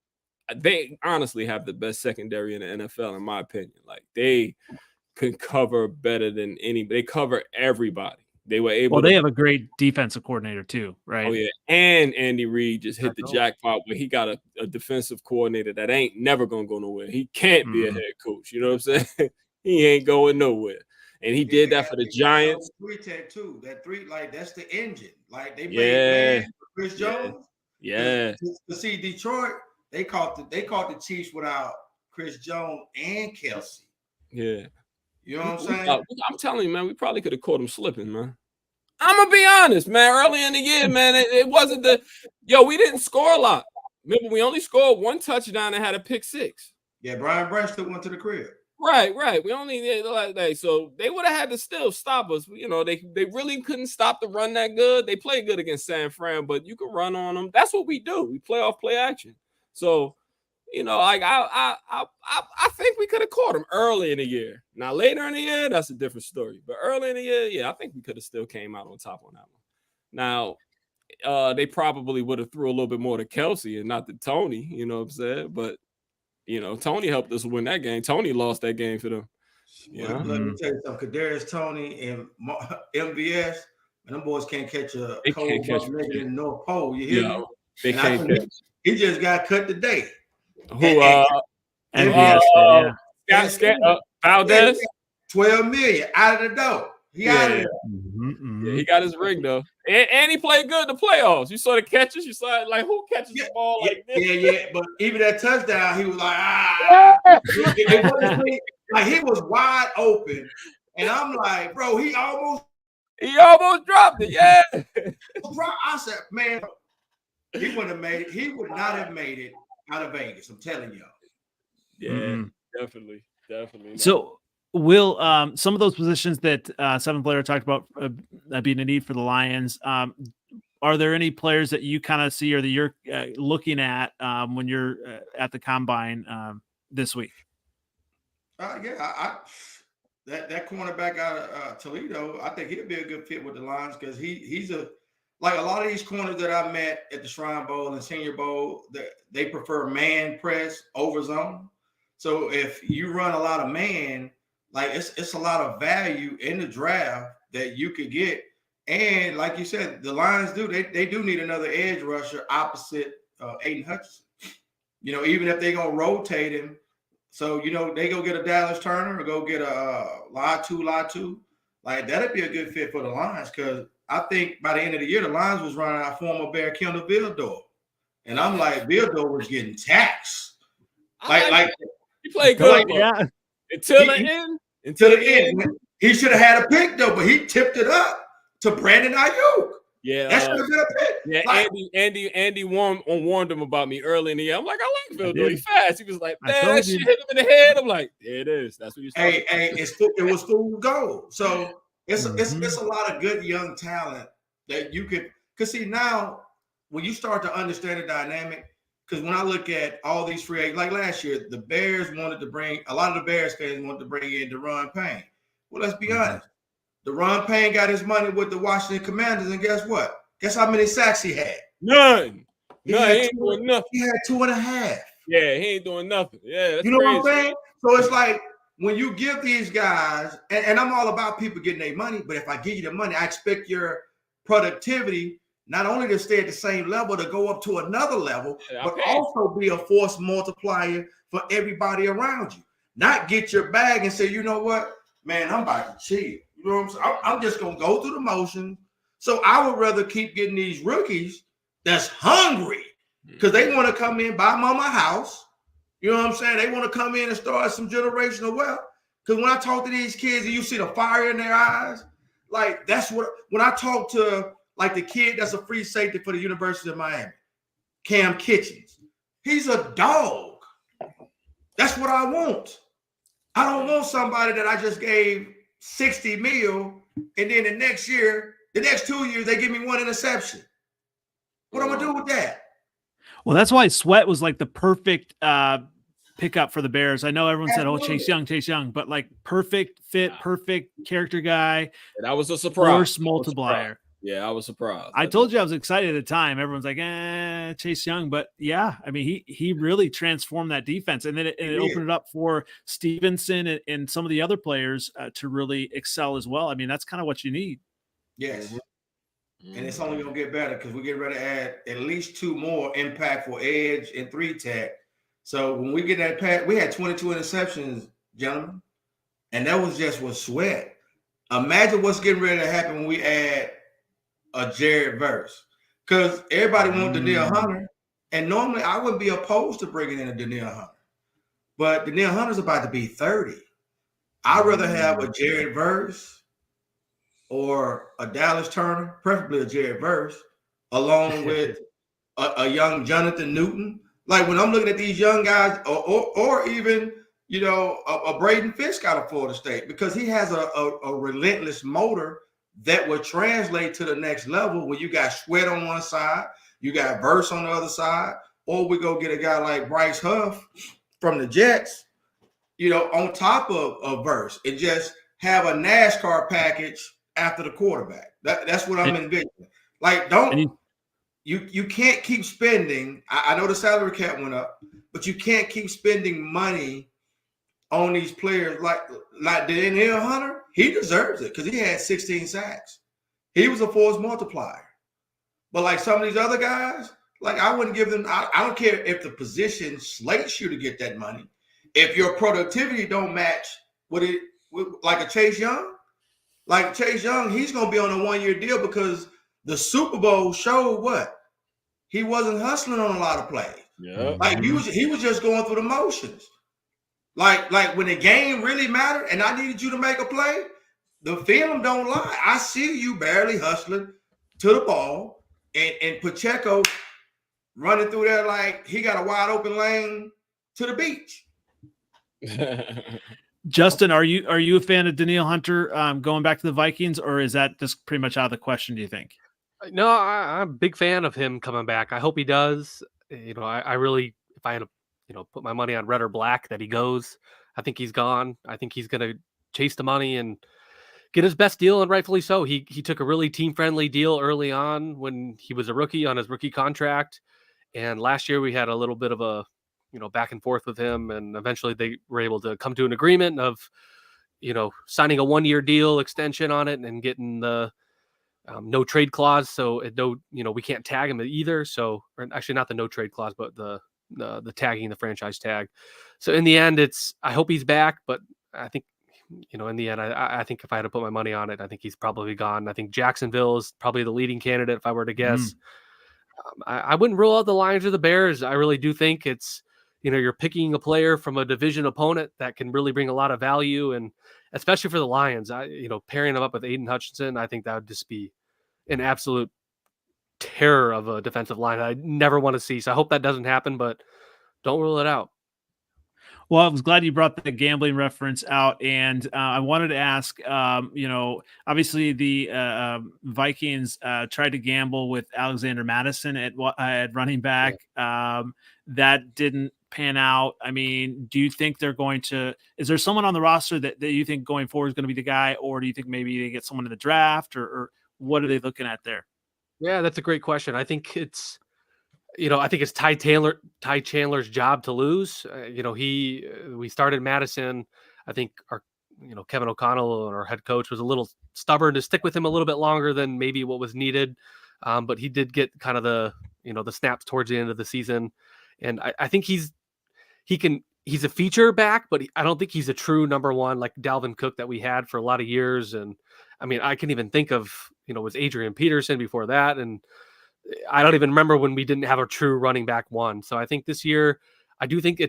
they honestly have the best secondary in the NFL, in my opinion. Like they can cover better than anybody. They cover everybody. They were able. Well, they have a great defensive coordinator too, right? Oh yeah, and Andy Reid just hit the jackpot where he got a defensive coordinator that ain't never gonna go nowhere. He can't be a head coach. You know what I'm saying? He ain't going nowhere. And he did that for the Giants. Three tech too. That three, like that's the engine. Like they made Chris Jones. Yeah. To see Detroit, they caught the Chiefs without Chris Jones and Kelsey. Yeah. You know what I'm saying? I'm telling you, man, we probably could have caught him slipping, man. I'm gonna be honest, man. Early in the year, man, it wasn't we didn't score a lot. Remember, we only scored one touchdown and had a pick 6. Yeah, Brian Branch took one to the crib. Right. We only did like that. So they would have had to still stop us. You know, they really couldn't stop the run that good. They played good against San Fran, but you can run on them. That's what we do. We play off play action. So, you know, like I think we could have caught them early in the year. Now later in the year, that's a different story. But early in the year, yeah, I think we could have still came out on top on that one. Now, they probably would have threw a little bit more to Kelsey and not to Tony. You know what I'm saying? But you know, Tony helped us win that game. Tony lost that game for them. Yeah. Let me tell you something. Kadarius Toney and MVS, and them boys can't catch a cold nigga in the North Pole. You hear me? They can't catch. He just got cut today. MVS, Valdez, $12 million out of the door. He out of there. Yeah, he got his ring though, and he played good in the playoffs. You saw the catches. You saw like who catches the ball like this? Yeah. But even that touchdown, he was like, like he was wide open, and I'm like, bro, he almost dropped it. Yeah, I said, man, he wouldn't have made it. He would not have made it out of Vegas. I'm telling y'all. Yeah, definitely. So, Will, some of those positions that Seven Player talked about being a need for the Lions, are there any players that you kind of see or that you're looking at when you're at the combine this week? That cornerback out of Toledo, I think he'll be a good fit with the Lions because he's like a lot of these corners that I met at the Shrine Bowl and Senior Bowl, they prefer man press over zone. So if you run a lot of man, like it's a lot of value in the draft that you could get. And like you said, the Lions they do need another edge rusher opposite Aiden Hutchinson. You know, even if they're going to rotate him. So, you know, they go get a Dallas Turner or go get a Latu. Like, that'd be a good fit for the Lions because I think by the end of the year, the Lions was running our former Bear Kendall Vildor. And I'm like, Vildor was getting taxed. Like he played good. Yeah. Until the end. He should have had a pick, though, but he tipped it up to Brandon Ayuk. Yeah, that should have been a pick. Yeah, like, Andy warned him about me early in the year. I'm like, I like Vildor. He's fast. He was like, man, that shit hit him in the head. I'm like, there it is. That's what you said. It was fool's gold. So it's a lot of good young talent that you could. Because see, now when you start to understand the dynamic, because when I look at all these free agents, like last year, the Bears wanted to bring a lot of the Bears fans wanted to bring in Deron Payne. Well, let's be honest. Deron Payne got his money with the Washington Commanders, and guess what? Guess how many sacks he had? None. He ain't doing nothing. He had 2.5. Yeah, he ain't doing nothing. Yeah, that's you know crazy. What I'm saying? So it's like when you give these guys, and I'm all about people getting their money, but if I give you the money, I expect your productivity not only to stay at the same level, to go up to another level, but also be a force multiplier for everybody around you. Not get your bag and say, you know what, man, I'm about to chill. You know what I'm saying? I'm just going to go through the motions. So I would rather keep getting these rookies that's hungry because they want to come in, buy mama a house. You know what I'm saying? They want to come in and start some generational wealth. Because when I talk to these kids and you see the fire in their eyes, like that's what, when I talk to like the kid that's a free safety for the University of Miami, Cam Kitchens, he's a dog. That's what I want. I don't want somebody that I just gave $60 million and then the next 2 years, they give me one interception. What am I gonna do with that? Well, that's why Sweat was like the perfect pickup for the Bears. I know everyone said, "Oh, Chase Young," but like perfect fit, perfect character guy. That was a surprise. Force multiplier. Yeah, I was surprised. I told you I was excited at the time. Everyone's like, Chase Young. But yeah, I mean, he really transformed that defense. And then it opened it up for Stevenson and some of the other players to really excel as well. I mean, that's kind of what you need. Yes. And it's only going to get better because we get ready to add at least 2 more impactful edge and 3-tech. So when we get that pass, we had 22 interceptions, gentlemen. And that was just with Sweat. Imagine what's getting ready to happen when we add a Jared Verse. because everybody wants Danielle Hunter, and normally I wouldn't be opposed to bringing in a Danielle Hunter, but Danielle Hunter's about to be 30. I'd rather have a Jared Verse or a Dallas Turner, preferably a Jared Verse, along with a young Jonathan Newton. Like when I'm looking at these young guys, or even a Braden Fisk out of Florida State, because he has a relentless motor that would translate to the next level when you got Sweat on one side, you got Verse on the other side, or we go get a guy like Bryce Huff from the Jets, on top of Verse, and just have a NASCAR package after the quarterback. That's what I'm envisioning. Like, you can't keep spending. I know the salary cap went up, but you can't keep spending money on these players like Danielle Hunter. He deserves it because he had 16 sacks. He was a force multiplier. But like some of these other guys, like I wouldn't give them. I don't care if the position slates you to get that money. If your productivity don't match with like a Chase Young, he's going to be on a 1-year deal because the Super Bowl showed what? He wasn't hustling on a lot of plays. Yeah. Like he was just going through the motions. Like when the game really mattered and I needed you to make a play, the film don't lie. I see you barely hustling to the ball and Pacheco running through there like he got a wide open lane to the beach. Justin, are you a fan of Danielle Hunter going back to the Vikings, or is that just pretty much out of the question, do you think? No, I'm a big fan of him coming back. I hope he does. I really, if I had to, put my money on red or black that he goes, I think he's gone. I think he's going to chase the money and get his best deal, and rightfully so. He took a really team-friendly deal early on when he was a rookie on his rookie contract, and last year we had a little bit of a back and forth with him, and eventually they were able to come to an agreement of, signing a 1-year deal extension on it and getting the no trade clause. So we can't tag him either. So, or actually not the no trade clause, but the tagging, the franchise tag. So in the end, I hope he's back, but I think, in the end, I think if I had to put my money on it, I think he's probably gone. I think Jacksonville is probably the leading candidate if I were to guess. I wouldn't rule out the Lions or the Bears. I really do think it's, you're picking a player from a division opponent that can really bring a lot of value. And especially for the Lions, pairing them up with Aiden Hutchinson, I think that would just be an absolute terror of a defensive line I never want to see. So I hope that doesn't happen, but don't rule it out. Well, I was glad you brought the gambling reference out, and I wanted to ask, obviously the Vikings tried to gamble with Alexander Madison at running back. That didn't pan out. I mean, do you think is there someone on the roster that you think going forward is going to be the guy, or do you think maybe they get someone in the draft, or what are they looking at there? Yeah, that's a great question. I think it's Ty Chandler's job to lose. We started Madison. I think our, Kevin O'Connell, our head coach, was a little stubborn to stick with him a little bit longer than maybe what was needed. But he did get kind of the snaps towards the end of the season. And I think he's a feature back, but I don't think he's a true number one, like Dalvin Cook that we had for a lot of years. And I mean, I can even think of, was Adrian Peterson before that. And I don't even remember when we didn't have a true running back one. So I think this year, I do think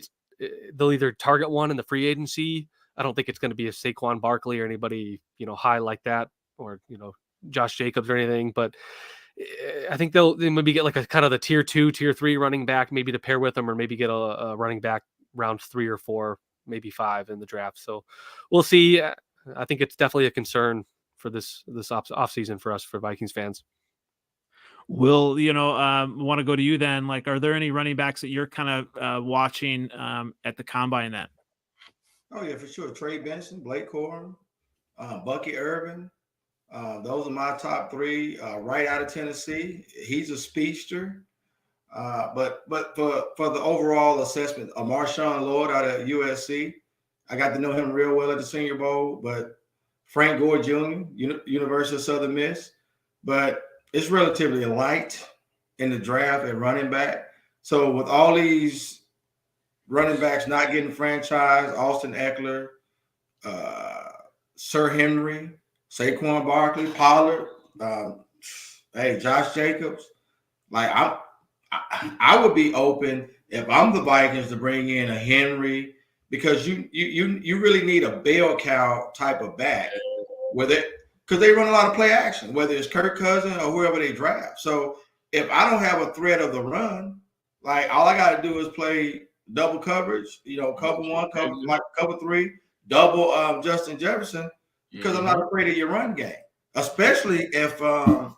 they'll either target one in the free agency. I don't think it's going to be a Saquon Barkley or anybody, high like that, or, Josh Jacobs or anything. But I think they'll maybe get like a kind of the tier 2, tier 3 running back, maybe to pair with them, or maybe get a running back rounds 3 or 4, maybe 5 in the draft. So we'll see. I think it's definitely a concern for this off season for us, for Vikings fans. Will, want to go to you then? Like, are there any running backs that you're kind of watching at the combine then? Oh yeah, for sure. Trey Benson, Blake Corum, Bucky Irvin. Those are my top 3 right out of Tennessee. He's a speedster. But for the overall assessment, Marshawn Lord out of USC, I got to know him real well at the Senior Bowl. But Frank Gore Jr., University of Southern Miss. But it's relatively light in the draft at running back. So with all these running backs not getting franchised, Austin Eckler, Sir Henry, Saquon Barkley, Pollard, Josh Jacobs, Like I would be open if I'm the Vikings to bring in a Henry, because you really need a bell cow type of back because they run a lot of play action, whether it's Kirk Cousins or whoever they draft. So if I don't have a threat of the run, like all I got to do is play double coverage, cover one, cover three, double Justin Jefferson, because I'm not afraid of your run game, especially if my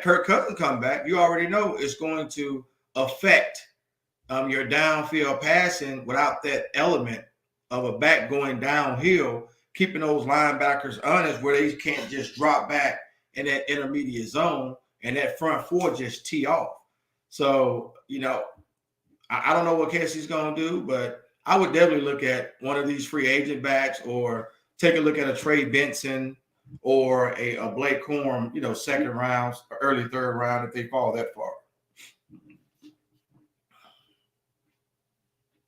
Kirk Cousins come back. You already know it's going to affect your downfield passing without that element of a back going downhill, keeping those linebackers honest where they can't just drop back in that intermediate zone and that front four just tee off. So, I don't know what Kessie's going to do, but I would definitely look at one of these free agent backs or take a look at a Trey Benson or a Blake Corum, second round, early third round if they fall that far.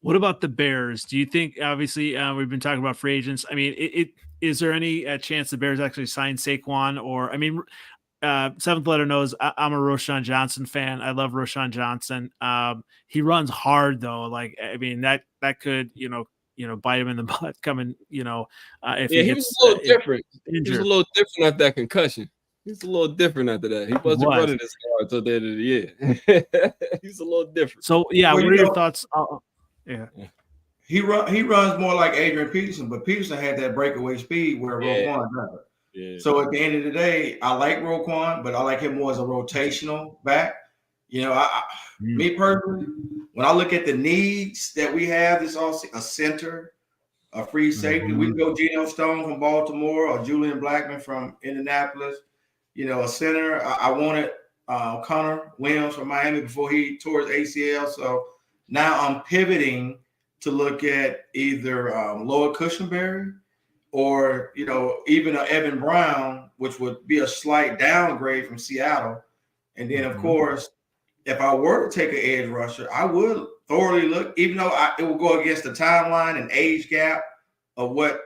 What about the Bears? Do you think, obviously, we've been talking about free agents. I mean, is there any chance the Bears actually sign Saquon? Or, I mean, Seventh Letter knows I'm a Roschon Johnson fan. I love Roschon Johnson. He runs hard, though. Like, I mean, that could, bite him in the butt coming, if he gets was a little different. Injured. He was a little different after that concussion. He's a little different after that. He wasn't running as hard until the end of the year. He's a little different. So, yeah, what are your thoughts? Yeah. He runs more like Adrian Peterson, but Peterson had that breakaway speed where Roquan doesn't. Yeah. So at the end of the day, I like Roquan, but I like him more as a rotational back. Me personally, when I look at the needs that we have, this also a center, a free safety. We can go Geno Stone from Baltimore or Julian Blackmon from Indianapolis. A center. I wanted Connor Williams from Miami before he tore his ACL. So now I'm pivoting to look at either Lloyd Cushenberry or, even an Evan Brown, which would be a slight downgrade from Seattle. And then, of course, if I were to take an edge rusher, I would thoroughly look, even though it will go against the timeline and age gap of what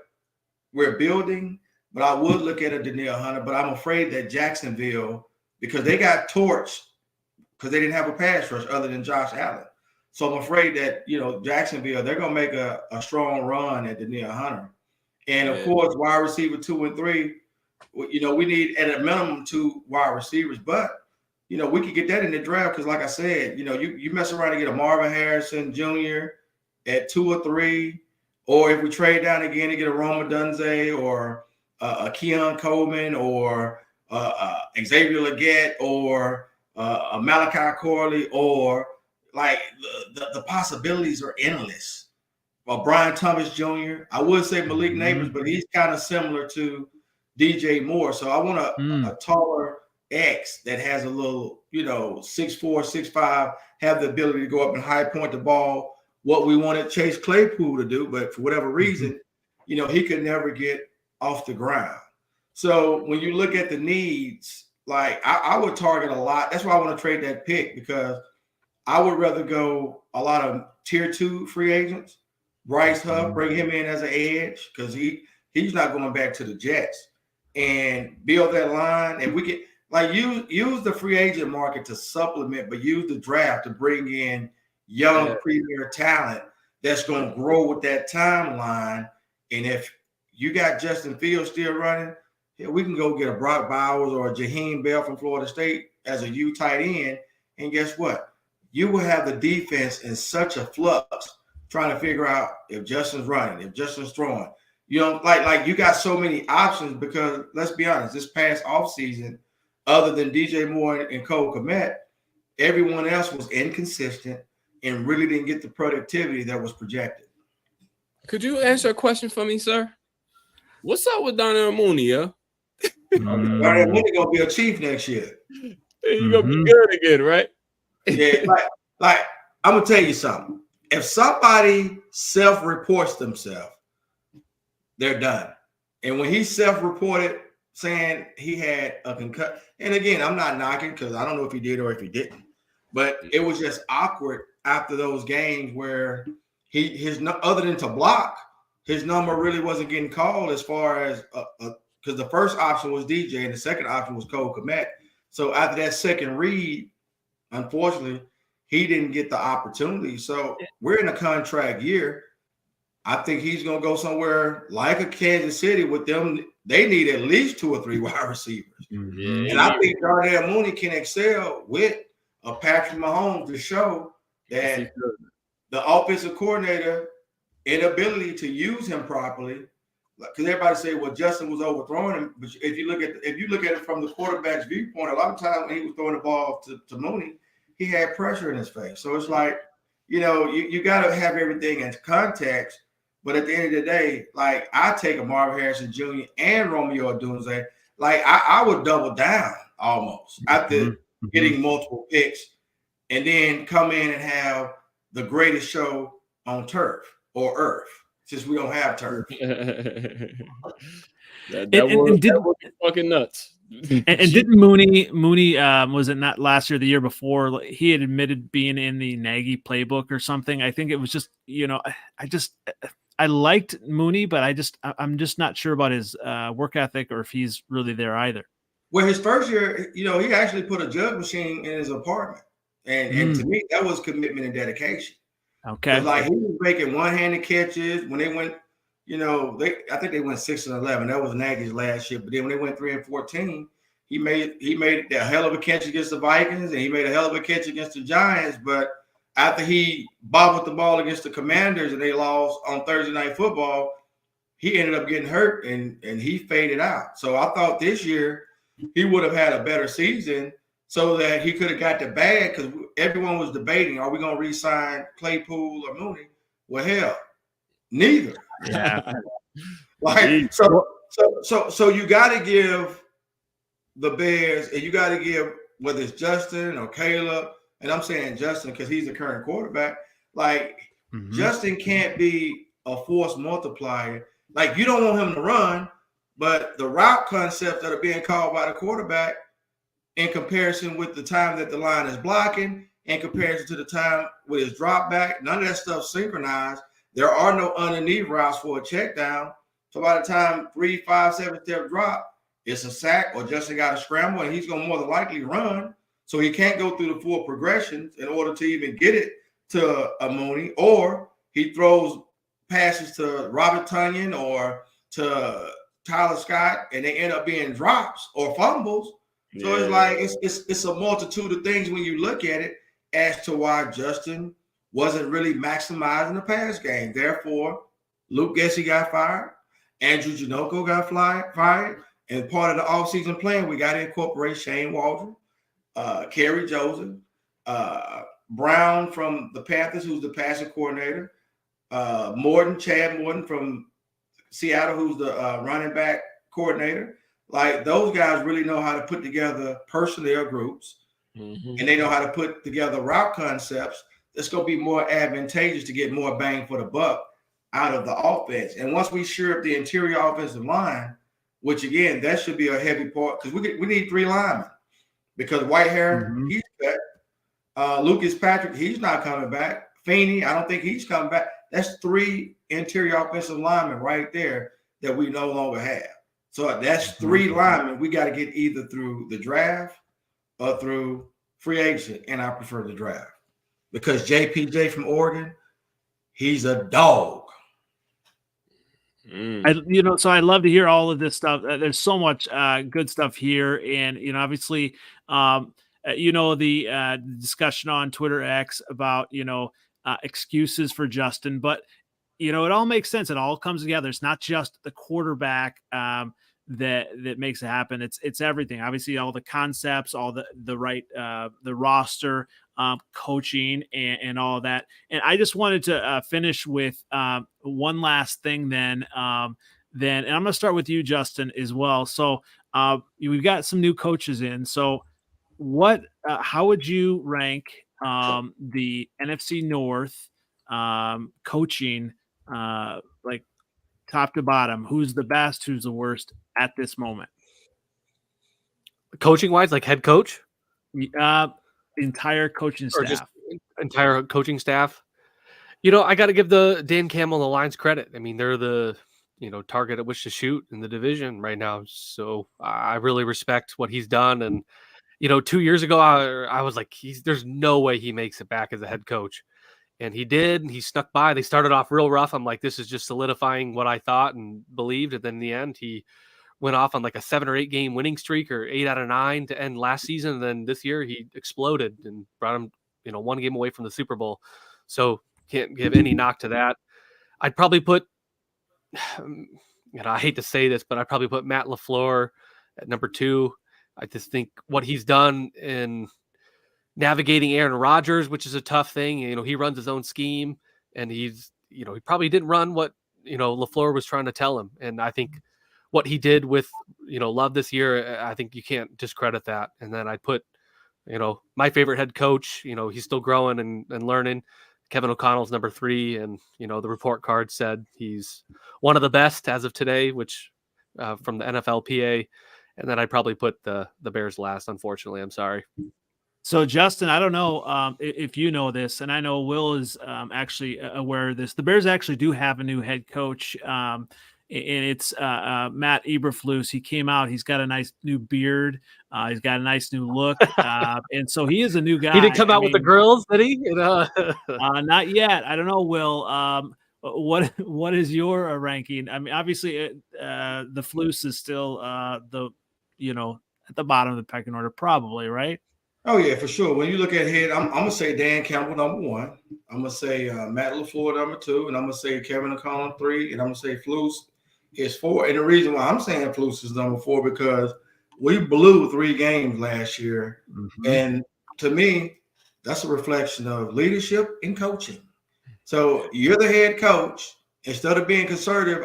we're building, but I would look at a Danielle Hunter. But I'm afraid that Jacksonville, because they got torched because they didn't have a pass rush other than Josh Allen. So I'm afraid that, Jacksonville, they're going to make a strong run at Danielle Hunter. And, of course, wide receiver 2 and 3, we need at a minimum 2 wide receivers. But, we could get that in the draft because, like I said, you mess around and get a Marvin Harrison Jr. at 2 or 3, or if we trade down again and get a Roma Dunze or a Keon Coleman or Xavier Legette or a Malachi Corley, or like the possibilities are endless. Brian Thomas Jr. I would say Malik Neighbors, but he's kind of similar to DJ Moore. So I want a taller X that has a little, 6'4", 6'5", have the ability to go up and high point the ball. What we wanted Chase Claypool to do, but for whatever reason, he could never get off the ground. So when you look at the needs, like I would target a lot. That's why I want to trade that pick, because I would rather go a lot of tier 2 free agents. Bryce Huff, bring him in as an edge because he's not going back to the Jets, and build that line. And we can use the free agent market to supplement, but use the draft to bring in young premier talent that's going to grow with that timeline. And if you got Justin Fields still running, we can go get a Brock Bowers or a Jaheim Bell from Florida State as a U tight end. And guess what? You will have the defense in such a flux trying to figure out if Justin's running, if Justin's throwing. Like you got so many options because, let's be honest, this past offseason, other than DJ Moore and Cole Kmet, everyone else was inconsistent and really didn't get the productivity that was projected. Could you answer a question for me, sir? What's up with Darnell Mooney, yo? Darnell Mooney going to be a Chief next year. You're going to be good again, right? Yeah, like I'm going to tell you something. If somebody self-reports themselves, they're done. And when he self-reported saying he had a concussion, and again, I'm not knocking because I don't know if he did or if he didn't, but it was just awkward after those games where his other than to block, his number really wasn't getting called as far as because the first option was DJ and the second option was Cole Kmet. So after that second read, unfortunately, he didn't get the opportunity. So we're in a contract year. I think he's going to go somewhere like a Kansas City with them. They need at least 2 or 3 wide receivers. Yeah. And I think Darnell Mooney can excel with a Patrick Mahomes to show that the offensive coordinator inability to use him properly. Because everybody say, well, Justin was overthrowing him. But if you look at it from the quarterback's viewpoint, a lot of times when he was throwing the ball to Mooney, he had pressure in his face. So it's like, you got to have everything in context. But at the end of the day, like I take a Marvin Harrison Jr. and Romeo Odunze, like I would double down almost after getting multiple picks and then come in and have the greatest show on turf or earth, since we don't have turf. that would be fucking nuts. And didn't Mooney was it not last year, the year before, he had admitted being in the Nagy playbook or something? I think it was just, I liked Mooney, but I'm just not sure about his work ethic or if he's really there either. Well, his first year, he actually put a jug machine in his apartment. And to me, that was commitment and dedication. Okay. Like he was making one-handed catches when they went, I think they went 6-11. That was Nagy's last year. But then when they went 3-14, he made a hell of a catch against the Vikings and he made a hell of a catch against the Giants. But after he bobbled the ball against the Commanders and they lost on Thursday Night Football, he ended up getting hurt and he faded out. So I thought this year he would have had a better season so that he could have got the bag, because everyone was debating, are we going to re-sign Claypool or Mooney? Well, hell, neither. Yeah. Like, so you got to give the Bears, and you got to give, whether it's Justin or Caleb, and I'm saying Justin because he's the current quarterback, like Justin can't be a force multiplier. Like, you don't want him to run, but the route concepts that are being called by the quarterback in comparison with the time that the line is blocking, in comparison to the time with his drop back, none of that stuff synchronized. There are no underneath routes for a check down. So by the time 3, 5, 7 step drop, it's a sack or Justin got to scramble, and he's going to more than likely run. So he can't go through the full progressions in order to even get it to a Mooney, or he throws passes to Robert Tonyan or to Tyler Scott, and they end up being drops or fumbles. So it's like it's a multitude of things when you look at it as to why Justin wasn't really maximizing the pass game. Therefore, Luke Gessie got fired, Andrew Janocko got fired, and part of the offseason plan, we got to incorporate Shane Waldron, Kerry Joseph, Brown from the Panthers, who's the passing coordinator, Chad Morton from Seattle, who's the running back coordinator. Like, those guys really know how to put together personnel groups, and they know how to put together route concepts that's going to be more advantageous to get more bang for the buck out of the offense. And once we shore up the interior offensive line, which, again, that should be a heavy part, because we need 3 linemen, because Whitehair, he's cut. Lucas Patrick, he's not coming back. Feeney, I don't think he's coming back. That's 3 interior offensive linemen right there that we no longer have. So that's 3 linemen we got to get either through the draft or through free agency, and I prefer the draft because JPJ from Oregon, he's a dog. So I love to hear all of this stuff. There's so much good stuff here, and obviously, the discussion on Twitter X about excuses for Justin, but it all makes sense. It all comes together. It's not just the quarterback that makes it happen. It's everything. Obviously, all the concepts, all the right the roster, coaching, and all of that. And I just wanted to finish with one last thing. Then, and I'm going to start with you, Justin, as well. So we've got some new coaches in. So how would you rank the NFC North coaching, like top to bottom? Who's the best? Who's the worst at this moment? Coaching wise, like head coach? Entire coaching staff. Or just entire coaching staff. I got to give the Dan Campbell and the Lions credit. I mean, they're the target at which to shoot in the division right now. So I really respect what he's done. And 2 years ago, I was like, there's no way he makes it back as a head coach. And he did. He snuck by. They started off real rough. I'm like, this is just solidifying what I thought and believed. And then in the end, he went off on like a 7 or 8 game winning streak, or 8 out of 9 to end last season. And then this year he exploded and brought him, 1 game away from the Super Bowl. So can't give any knock to that. I'd probably put, I hate to say this, but I'd probably put Matt LaFleur at number 2. I just think what he's done in navigating Aaron Rodgers, which is a tough thing. He runs his own scheme, and he's, he probably didn't run what, LaFleur was trying to tell him. And I think what he did with, Love this year, I think you can't discredit that. And then I'd put, my favorite head coach, he's still growing and learning. Kevin O'Connell's number 3. And, the report card said he's one of the best as of today, which from the NFLPA. And then I'd probably put the Bears last, unfortunately. I'm sorry. So, Justin, I don't know if you know this, and I know Will is actually aware of this. The Bears actually do have a new head coach, and it's Matt Eberflus. He came out. He's got a nice new beard. He's got a nice new look, and so he is a new guy. He didn't come out with the grills, did he? Not yet. I don't know, Will. What is your ranking? I mean, obviously, the Flus is still at the bottom of the pecking order, probably, right? Oh, yeah, for sure. When you look at head, I'm going to say Dan Campbell, number 1. I'm going to say Matt LaFleur, number 2. And I'm going to say Kevin O'Connell, 3. And I'm going to say Flus is 4. And the reason why I'm saying Flus is number 4, because we blew 3 games last year. Mm-hmm. And to me, that's a reflection of leadership and coaching. So you're the head coach. Instead of being conservative,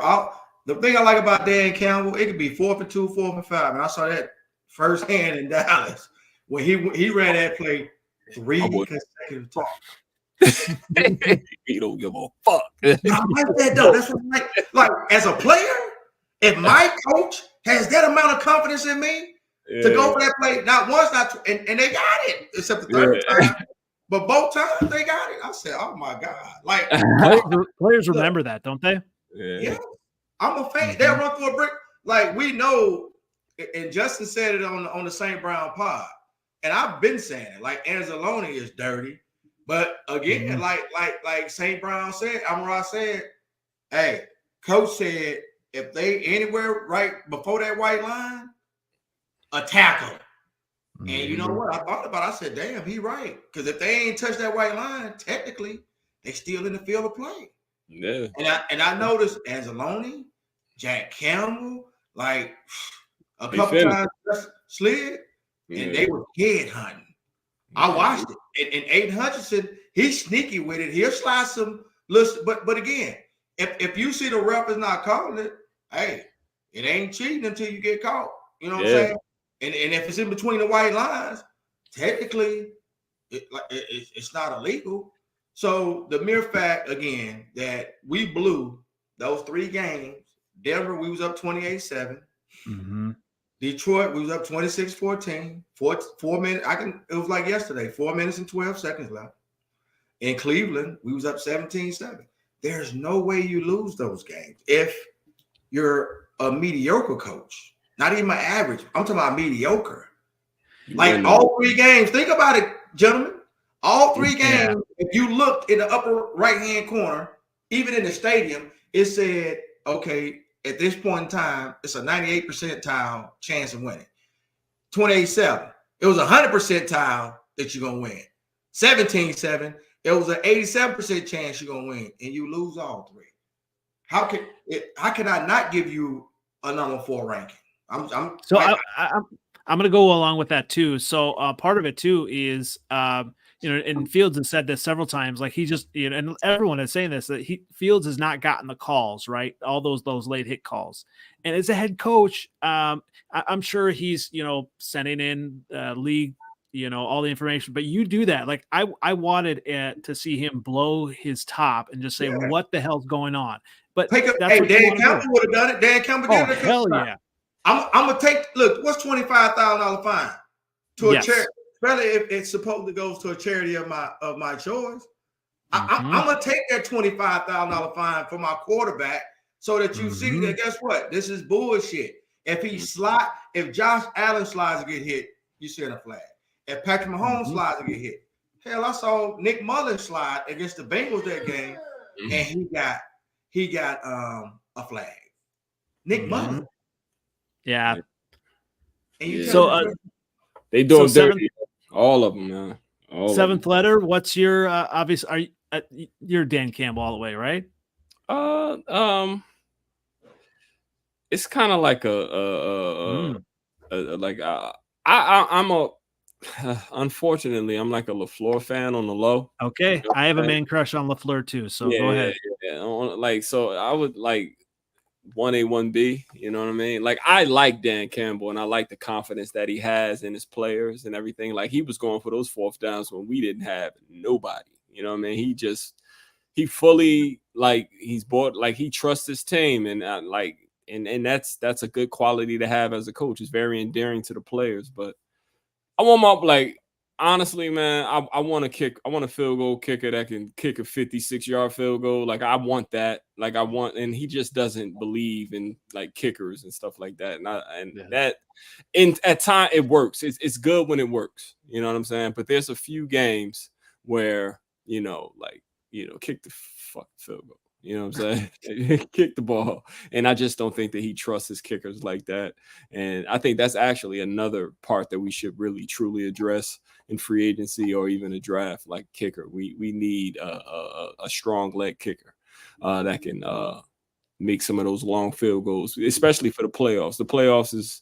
the thing I like about Dan Campbell, it could be 4th and 2, 4th and 5. And I saw that firsthand in Dallas. When he ran that play 3 consecutive times. He don't give a fuck. I like that though. That's what I like as a player, if my coach has that amount of confidence in me to go for that play, not once, not twice, and they got it, except the third time. But both times they got it. I said, oh my God. Like players remember that, don't they? Yeah. I'm a fan. They'll run through a brick. Like we know, and Justin said it on the St. Brown pod. And I've been saying it, like Anzalone is dirty, but again, like St. Brown said, Amara said, hey, coach said if they anywhere right before that white line, attack them. Mm-hmm. And you know what? I thought about it. I said, damn, he right. Because if they ain't touched that white line, technically, they still in the field of play. Yeah. And I noticed Anzalone, Jack Campbell, like a couple times slid. And they were head hunting. I watched it. And Aiden Hutchinson, he's sneaky with it. He'll slide some. Listen, but again, if you see the ref is not calling it, hey, it ain't cheating until you get caught. You know what I'm saying? And if it's in between the white lines, technically, it's not illegal. So the mere fact, again, that we blew those 3 games. Denver, we was up 28-7. Mm-hmm. Detroit, we was up 26-14. 4 minutes. It was like yesterday, 4 minutes and 12 seconds left. In Cleveland, we was up 17-7. There's no way you lose those games if you're a mediocre coach. Not even my average. I'm talking about mediocre. Like all 3 games. Think about it, gentlemen. All 3 games, if you looked in the upper right-hand corner, even in the stadium, it said, okay, at this point in time, it's a 98 percentile chance of winning. 28-7. It was a 100 percentile that you're going to win. 17-7. It was an 87% chance you're going to win, and you lose all 3. How can I not give you a number 4 ranking? I'm going to go along with that too. So part of it too is and Fields has said this several times. Like he just and everyone is saying this, that Fields has not gotten the calls, right? All those late hit calls. And as a head coach, I'm sure he's sending in league all the information. But you do that. Like I wanted to see him blow his top and just say what the hell's going on. But Dan Campbell would have done it. Dan Campbell did it. Hell yeah. I'm gonna take. Look, what's $25,000 fine to a charity? Especially if it supposedly goes to a charity of my choice. I'm gonna take that $25,000 fine for my quarterback, so that you see that. Guess what? This is bullshit. If Josh Allen slides to get hit, you're seeing a flag. If Patrick Mahomes slides and get hit, hell, I saw Nick Mullins slide against the Bengals that game, and he got a flag. Nick Mullins. Yeah. And so they doing dirty. All of them, man. Seventh letter. What's your obvious? Are you you're Dan Campbell all the way, right? It's kind of like I'm a unfortunately I'm like a LaFleur fan on the low. Okay, you know I have a man crush on LaFleur too. So go ahead. Yeah. Like, so I would like 1A, 1B. You know what I mean? Like, I like Dan Campbell and I like the confidence that he has in his players and everything. Like, he was going for those fourth downs when we didn't have nobody. You know what I mean? He fully, like, he's bought, like, he trusts his team, and and that's a good quality to have as a coach. It's very endearing to the players. But I want my, like, honestly, man, I want a field goal kicker that can kick a 56-yard field goal. Like, I want that. Like, and he just doesn't believe in, like, kickers and stuff like that. At time it works. It's good when it works. You know what I'm saying? But there's a few games where, kick the fuck field goal. You know what I'm saying? Kick the ball. And I just don't think that he trusts his kickers like that. And I think that's actually another part that we should really truly address in free agency or even a draft, like kicker. We need a strong leg kicker that can make some of those long field goals, especially for the playoffs. The playoffs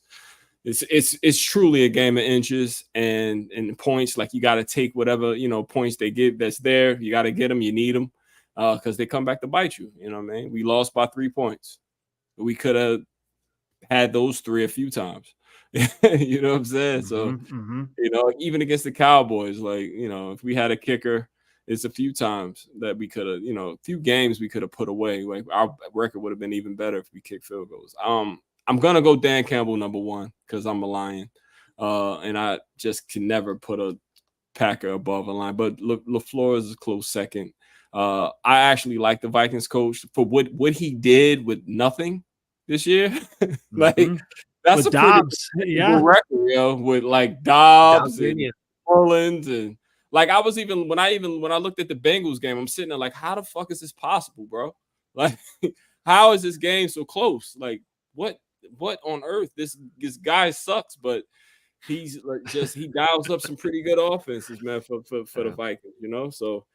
it's truly a game of inches and points. Like, you got to take whatever, points they give that's there. You got to get them. You need them. Because they come back to bite you. You know what I mean? We lost by 3 points. We could have had those 3 a few times. You know what I'm saying? So, even against the Cowboys, like, if we had a kicker, it's a few times that we could have, a few games we could have put away. Like, our record would have been even better if we kicked field goals. I'm going to go Dan Campbell number 1 because I'm a Lion. And I just can never put a Packer above a Lion. But LaFleur is a close second. I actually like the Vikings coach for what he did with nothing this year. Like, that's with a Dobbs, pretty record, with like Dobbs and Orleans, and like I was even when I looked at the Bengals game, I'm sitting there like, how the fuck is this possible, bro? Like, how is this game so close? Like, what on earth? This guy sucks, but he's like he dials up some pretty good offenses, man, for the Vikings, So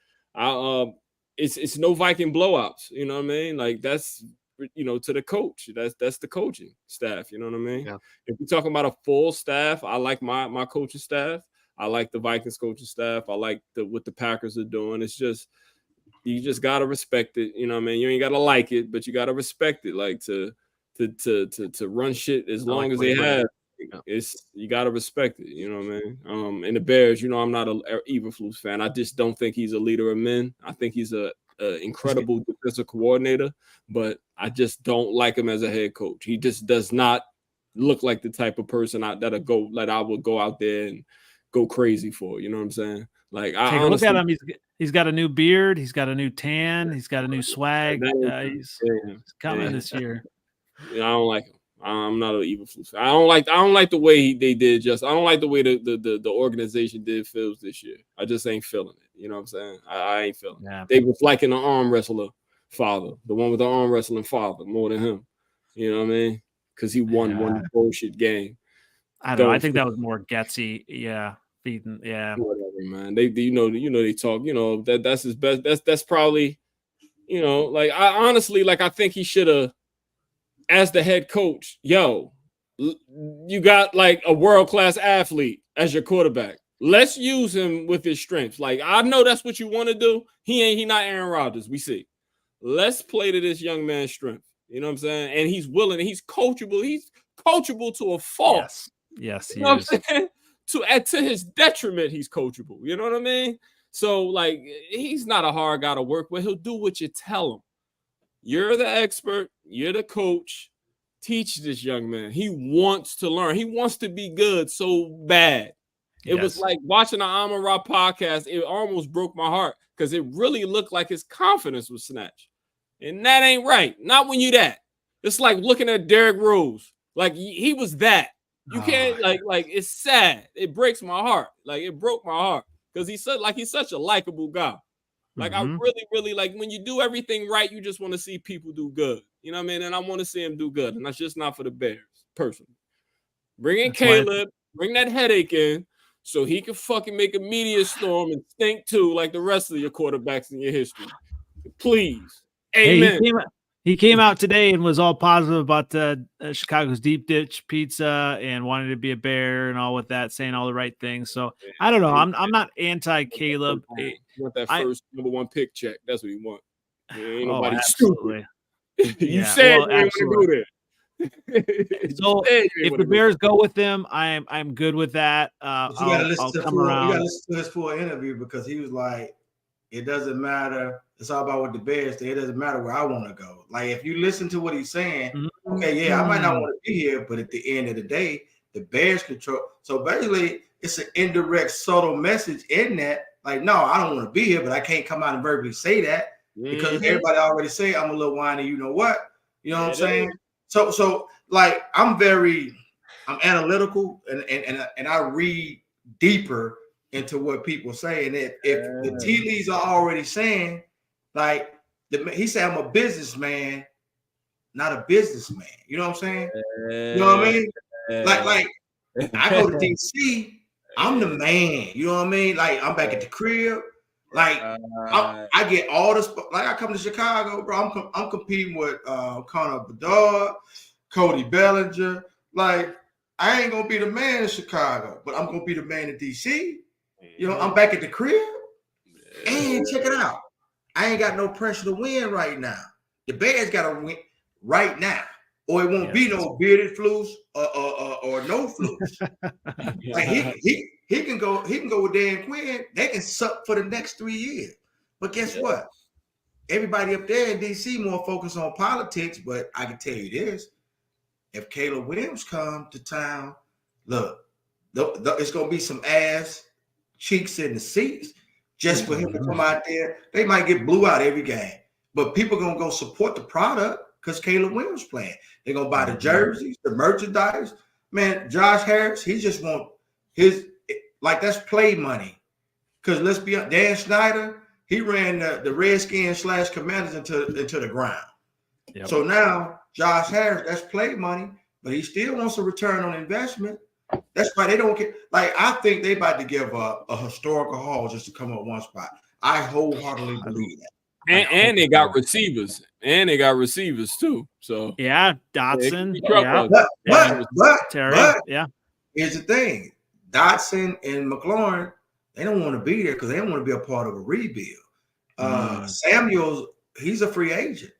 it's no Viking blowouts, you know what I mean? Like, that's to the coach. That's the coaching staff, you know what I mean? Yeah. If you're talking about a full staff, I like my coaching staff. I like the Vikings coaching staff. I like what the Packers are doing. It's just, you just gotta respect it, you know what I mean? You ain't gotta like it, but you gotta respect it. Like, to run shit as long as they have. You gotta respect it, you know what I mean? And the Bears, I'm not an Eberflus fan. I just don't think he's a leader of men. I think he's a incredible defensive coordinator, but I just don't like him as a head coach. He just does not look like the type of person I would go out there and go crazy for. You know what I'm saying? Like, look at him. He's got a new beard. He's got a new tan. He's got a new swag. He's coming this year. I don't like him. I'm not an Eberflus. I don't like the way they did. I don't like the way the organization did Fields this year. I just ain't feeling it. You know what I'm saying? I ain't feeling it. They was liking the arm wrestler father, the one with the arm wrestling father, more than him. You know what I mean? Because he won one bullshit game. I don't know. I think that was more gutsy. Yeah, feeding. Yeah, whatever, man. They they talk. That's his best. That's probably. Like, I honestly, like, I think he should have. As the head coach, you got like a world-class athlete as your quarterback. Let's use him with his strengths. Like, I know that's what you want to do. He not Aaron Rodgers. We see. Let's play to this young man's strength. You know what I'm saying? And he's willing. He's coachable. He's coachable to a fault. Yes, he know is. What I'm saying? To his detriment, he's coachable. You know what I mean? So, like, he's not a hard guy to work with. He'll do what you tell him. You're the expert. You're the coach. Teach this young man. He wants to learn. He wants to be good so bad. It was like watching the Amon-Ra podcast. It almost broke my heart because it really looked like his confidence was snatched. And that ain't right. Not when you that. It's like looking at Derrick Rose. Like, he was that. You can't like it's sad. It breaks my heart. Like it broke my heart because he's such a likable guy. Like I really like when you do everything right, you just want to see people do good. You know what I mean? And I want to see him do good, and that's just not for the Bears, personally. Bring in Caleb, bring that headache in, so he can fucking make a media storm and stink too, like the rest of your quarterbacks in your history. Please, amen. Hey, he came out today and was all positive about Chicago's deep dish pizza and wanted to be a Bear and all with that, saying all the right things. So I don't know. I'm not anti Caleb. He want that first number 1 pick check. That's what he want. Ain't nobody absolutely. Stupid. You said you didn't want to go there. So if the Bears go with him, I'm good with that. You gotta listen to his full interview because he was like, it doesn't matter. It's all about what the Bears say. It doesn't matter where I want to go. Like if you listen to what he's saying, okay, yeah, I might not want to be here, but at the end of the day, the Bears control. So basically, it's an indirect, subtle message in that. Like, no, I don't want to be here, but I can't come out and verbally say that because everybody already say I'm a little whiny. You know what? You know what I'm saying? So like I'm analytical and I read deeper into what people say. And if the tea leaves are already saying, like he said, I'm a businessman, not a businessman. You know what I'm saying? You know what I mean? Like I go to DC, I'm the man. You know what I mean? Like I'm back at the crib. Like I get all this. Like I come to Chicago, bro. I'm competing with Connor Bedard, Cody Bellinger. Like I ain't gonna be the man in Chicago, but I'm gonna be the man in DC. You know, I'm back at the crib. And check it out. I ain't got no pressure to win right now. The Bears got to win right now, or it won't be no bearded flus or no flus. Like he can go with Dan Quinn. They can suck for the next 3 years. But guess what? Everybody up there in DC more focused on politics. But I can tell you this: if Caleb Williams come to town, look, it's gonna be some ass cheeks in the seats just for him to come out there. They might get blew out every game, but people gonna go support the product because Caleb Williams playing. They're gonna buy the jerseys, the merchandise. Man, Josh Harris, he just want his that's play money. Because let's be honest, Dan Snyder, he ran the Redskins / Commanders into the ground. Yep. So now Josh Harris, that's play money, but he still wants a return on investment. That's why they don't get. Like I think they about to give a historical haul just to come up one spot. I wholeheartedly believe that. And they got receivers, and they got receivers too. So yeah, Dotson. But here's the thing: Dotson and McLaurin, they don't want to be there because they don't want to be a part of a rebuild. Samuels, he's a free agent.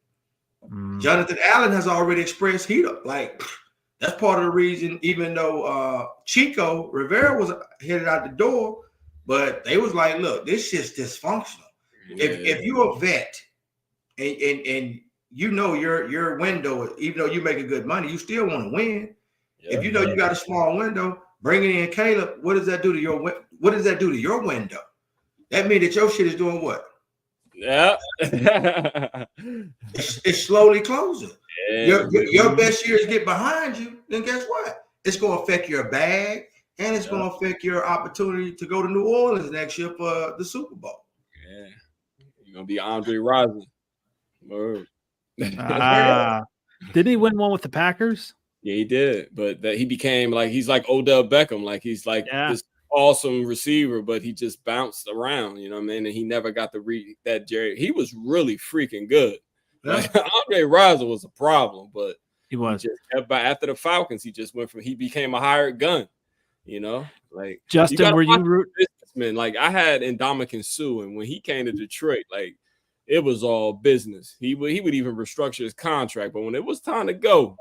Jonathan Allen has already expressed that's part of the reason, even though Chico Rivera was headed out the door, but they was like, look, this shit's dysfunctional. If you're a vet and you know your window, even though you making good money, you still want to win. If you know you got a small window, bringing in Caleb, what does that do to your window? That means that your shit is doing what? Yeah. It's slowly closing. Your best years get behind you, then guess what? It's going to affect your bag, and it's going to affect your opportunity to go to New Orleans next year for the Super Bowl. Yeah, you're going to be Andre Rison. Did he win one with the Packers? Yeah, he did, but he became he's like Odell Beckham, he's this awesome receiver, but he just bounced around, you know what I mean? And he never got to read that Jerry. He was really freaking good. Andre Rison was a problem, but he was just kept after the Falcons. He just he became a hired gun, you know. Justin, were you businessman? I had Ndamukong Suh, and when he came to Detroit, it was all business. He would even restructure his contract, but when it was time to go,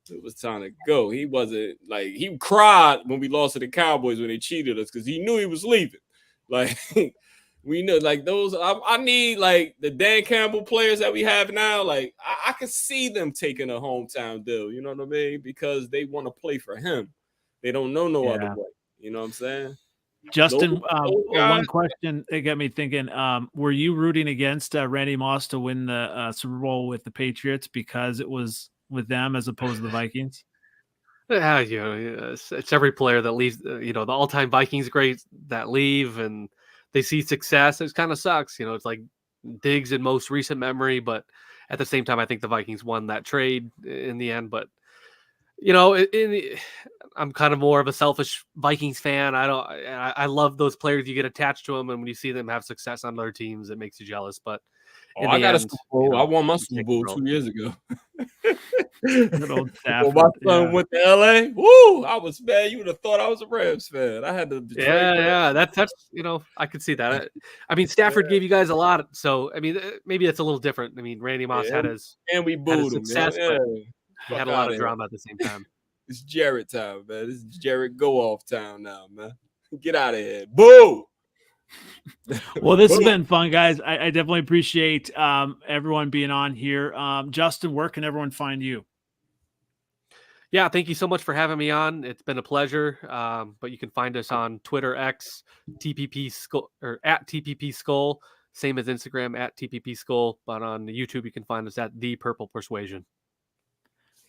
He wasn't he cried when we lost to the Cowboys when they cheated us because he knew he was leaving. We know those. I need the Dan Campbell players that we have now. I can see them taking a hometown deal. You know what I mean? Because they want to play for him. They don't know no other way. You know what I'm saying? Justin, one question that got me thinking. Were you rooting against Randy Moss to win the Super Bowl with the Patriots because it was with them as opposed to the Vikings? Yeah, it's every player that leaves. The all-time Vikings greats that leave and they see success. It kind of sucks. It's like Diggs in most recent memory, but at the same time, I think the Vikings won that trade in the end. But I'm kind of more of a selfish Vikings fan. I love those players. You get attached to them, and when you see them have success on their teams, it makes you jealous. But in I the got a end, Super Bowl. I won my you Super take Bowl the 2 years ago. Good old When Stafford. my son Yeah. went to LA, woo! I was mad. You would have thought I was a Rams fan. I had the Detroit Yeah, that's I could see that. I mean, Stafford gave you guys a lot, so I mean, maybe it's a little different. I mean, Randy Moss had his we booed him. success, Yeah. but he Fuck had a lot outta of here. drama at the same time. It's Jared time, man. This is Jared go off town now, man. Get out of here. Boo! Well, this has been fun, guys. I definitely appreciate everyone being on here. Justin, where can everyone find you? Yeah, thank you so much for having me on. It's been a pleasure. But you can find us on Twitter X, TPP Skol, or at TPP Skol, same as Instagram at TPP Skol. But on YouTube, you can find us at The Purple Persuasion.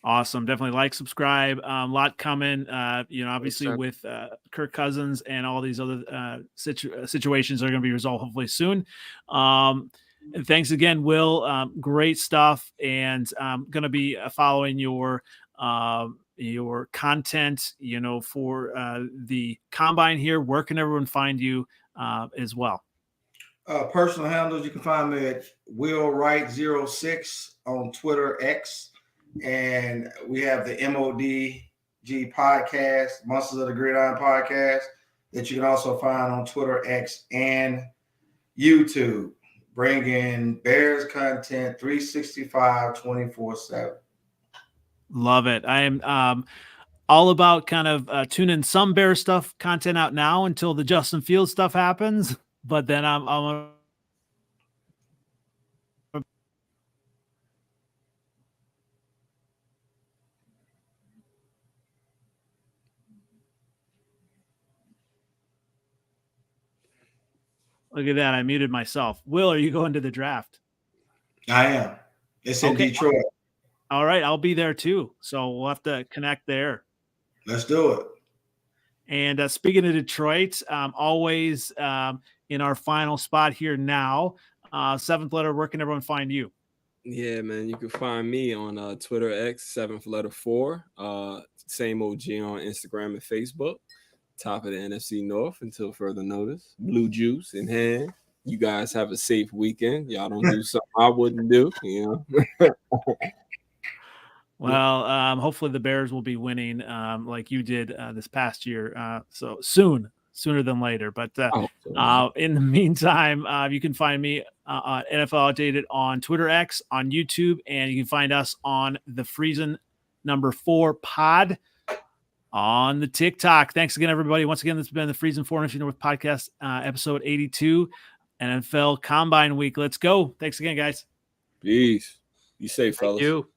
Awesome. Definitely like, subscribe. A lot coming. Obviously 100%. with Kirk Cousins and all these other situations are going to be resolved hopefully soon. And thanks again, Will. Great stuff. And I'm going to be following your content, for the combine here. Where can everyone find you as well? Personal handles, you can find me at WillWright06 on Twitter X. And we have the MODG podcast, Monsters of the Gridiron podcast, that you can also find on Twitter X and YouTube. Bringing Bears content 365, 24/7. Love it. I am all about kind of tuning some Bear stuff content out now until the Justin Fields stuff happens. But then I'm look at that. I muted myself. Will, are you going to the draft? I am. It's in Detroit. All right. I'll be there too. So we'll have to connect there. Let's do it. And speaking of Detroit, always in our final spot here now, seventh letter, where can everyone find you? Yeah, man, you can find me on Twitter X, 7th letter 4. Same OG on Instagram and Facebook. Top of the NFC North until further notice. Blue juice in hand. You guys have a safe weekend. Y'all don't do something I wouldn't do, Well, hopefully the Bears will be winning like you did this past year. So sooner than later. But in the meantime, you can find me on NFLOutdated on Twitter X, on YouTube, and you can find us on the Freezin #4 pod on the TikTok. Thanks again, everybody. Once again, this has been the Freezin NFC North Podcast, episode 82, NFL Combine Week. Let's go. Thanks again, guys. Peace. Be safe, fellas. Thank you.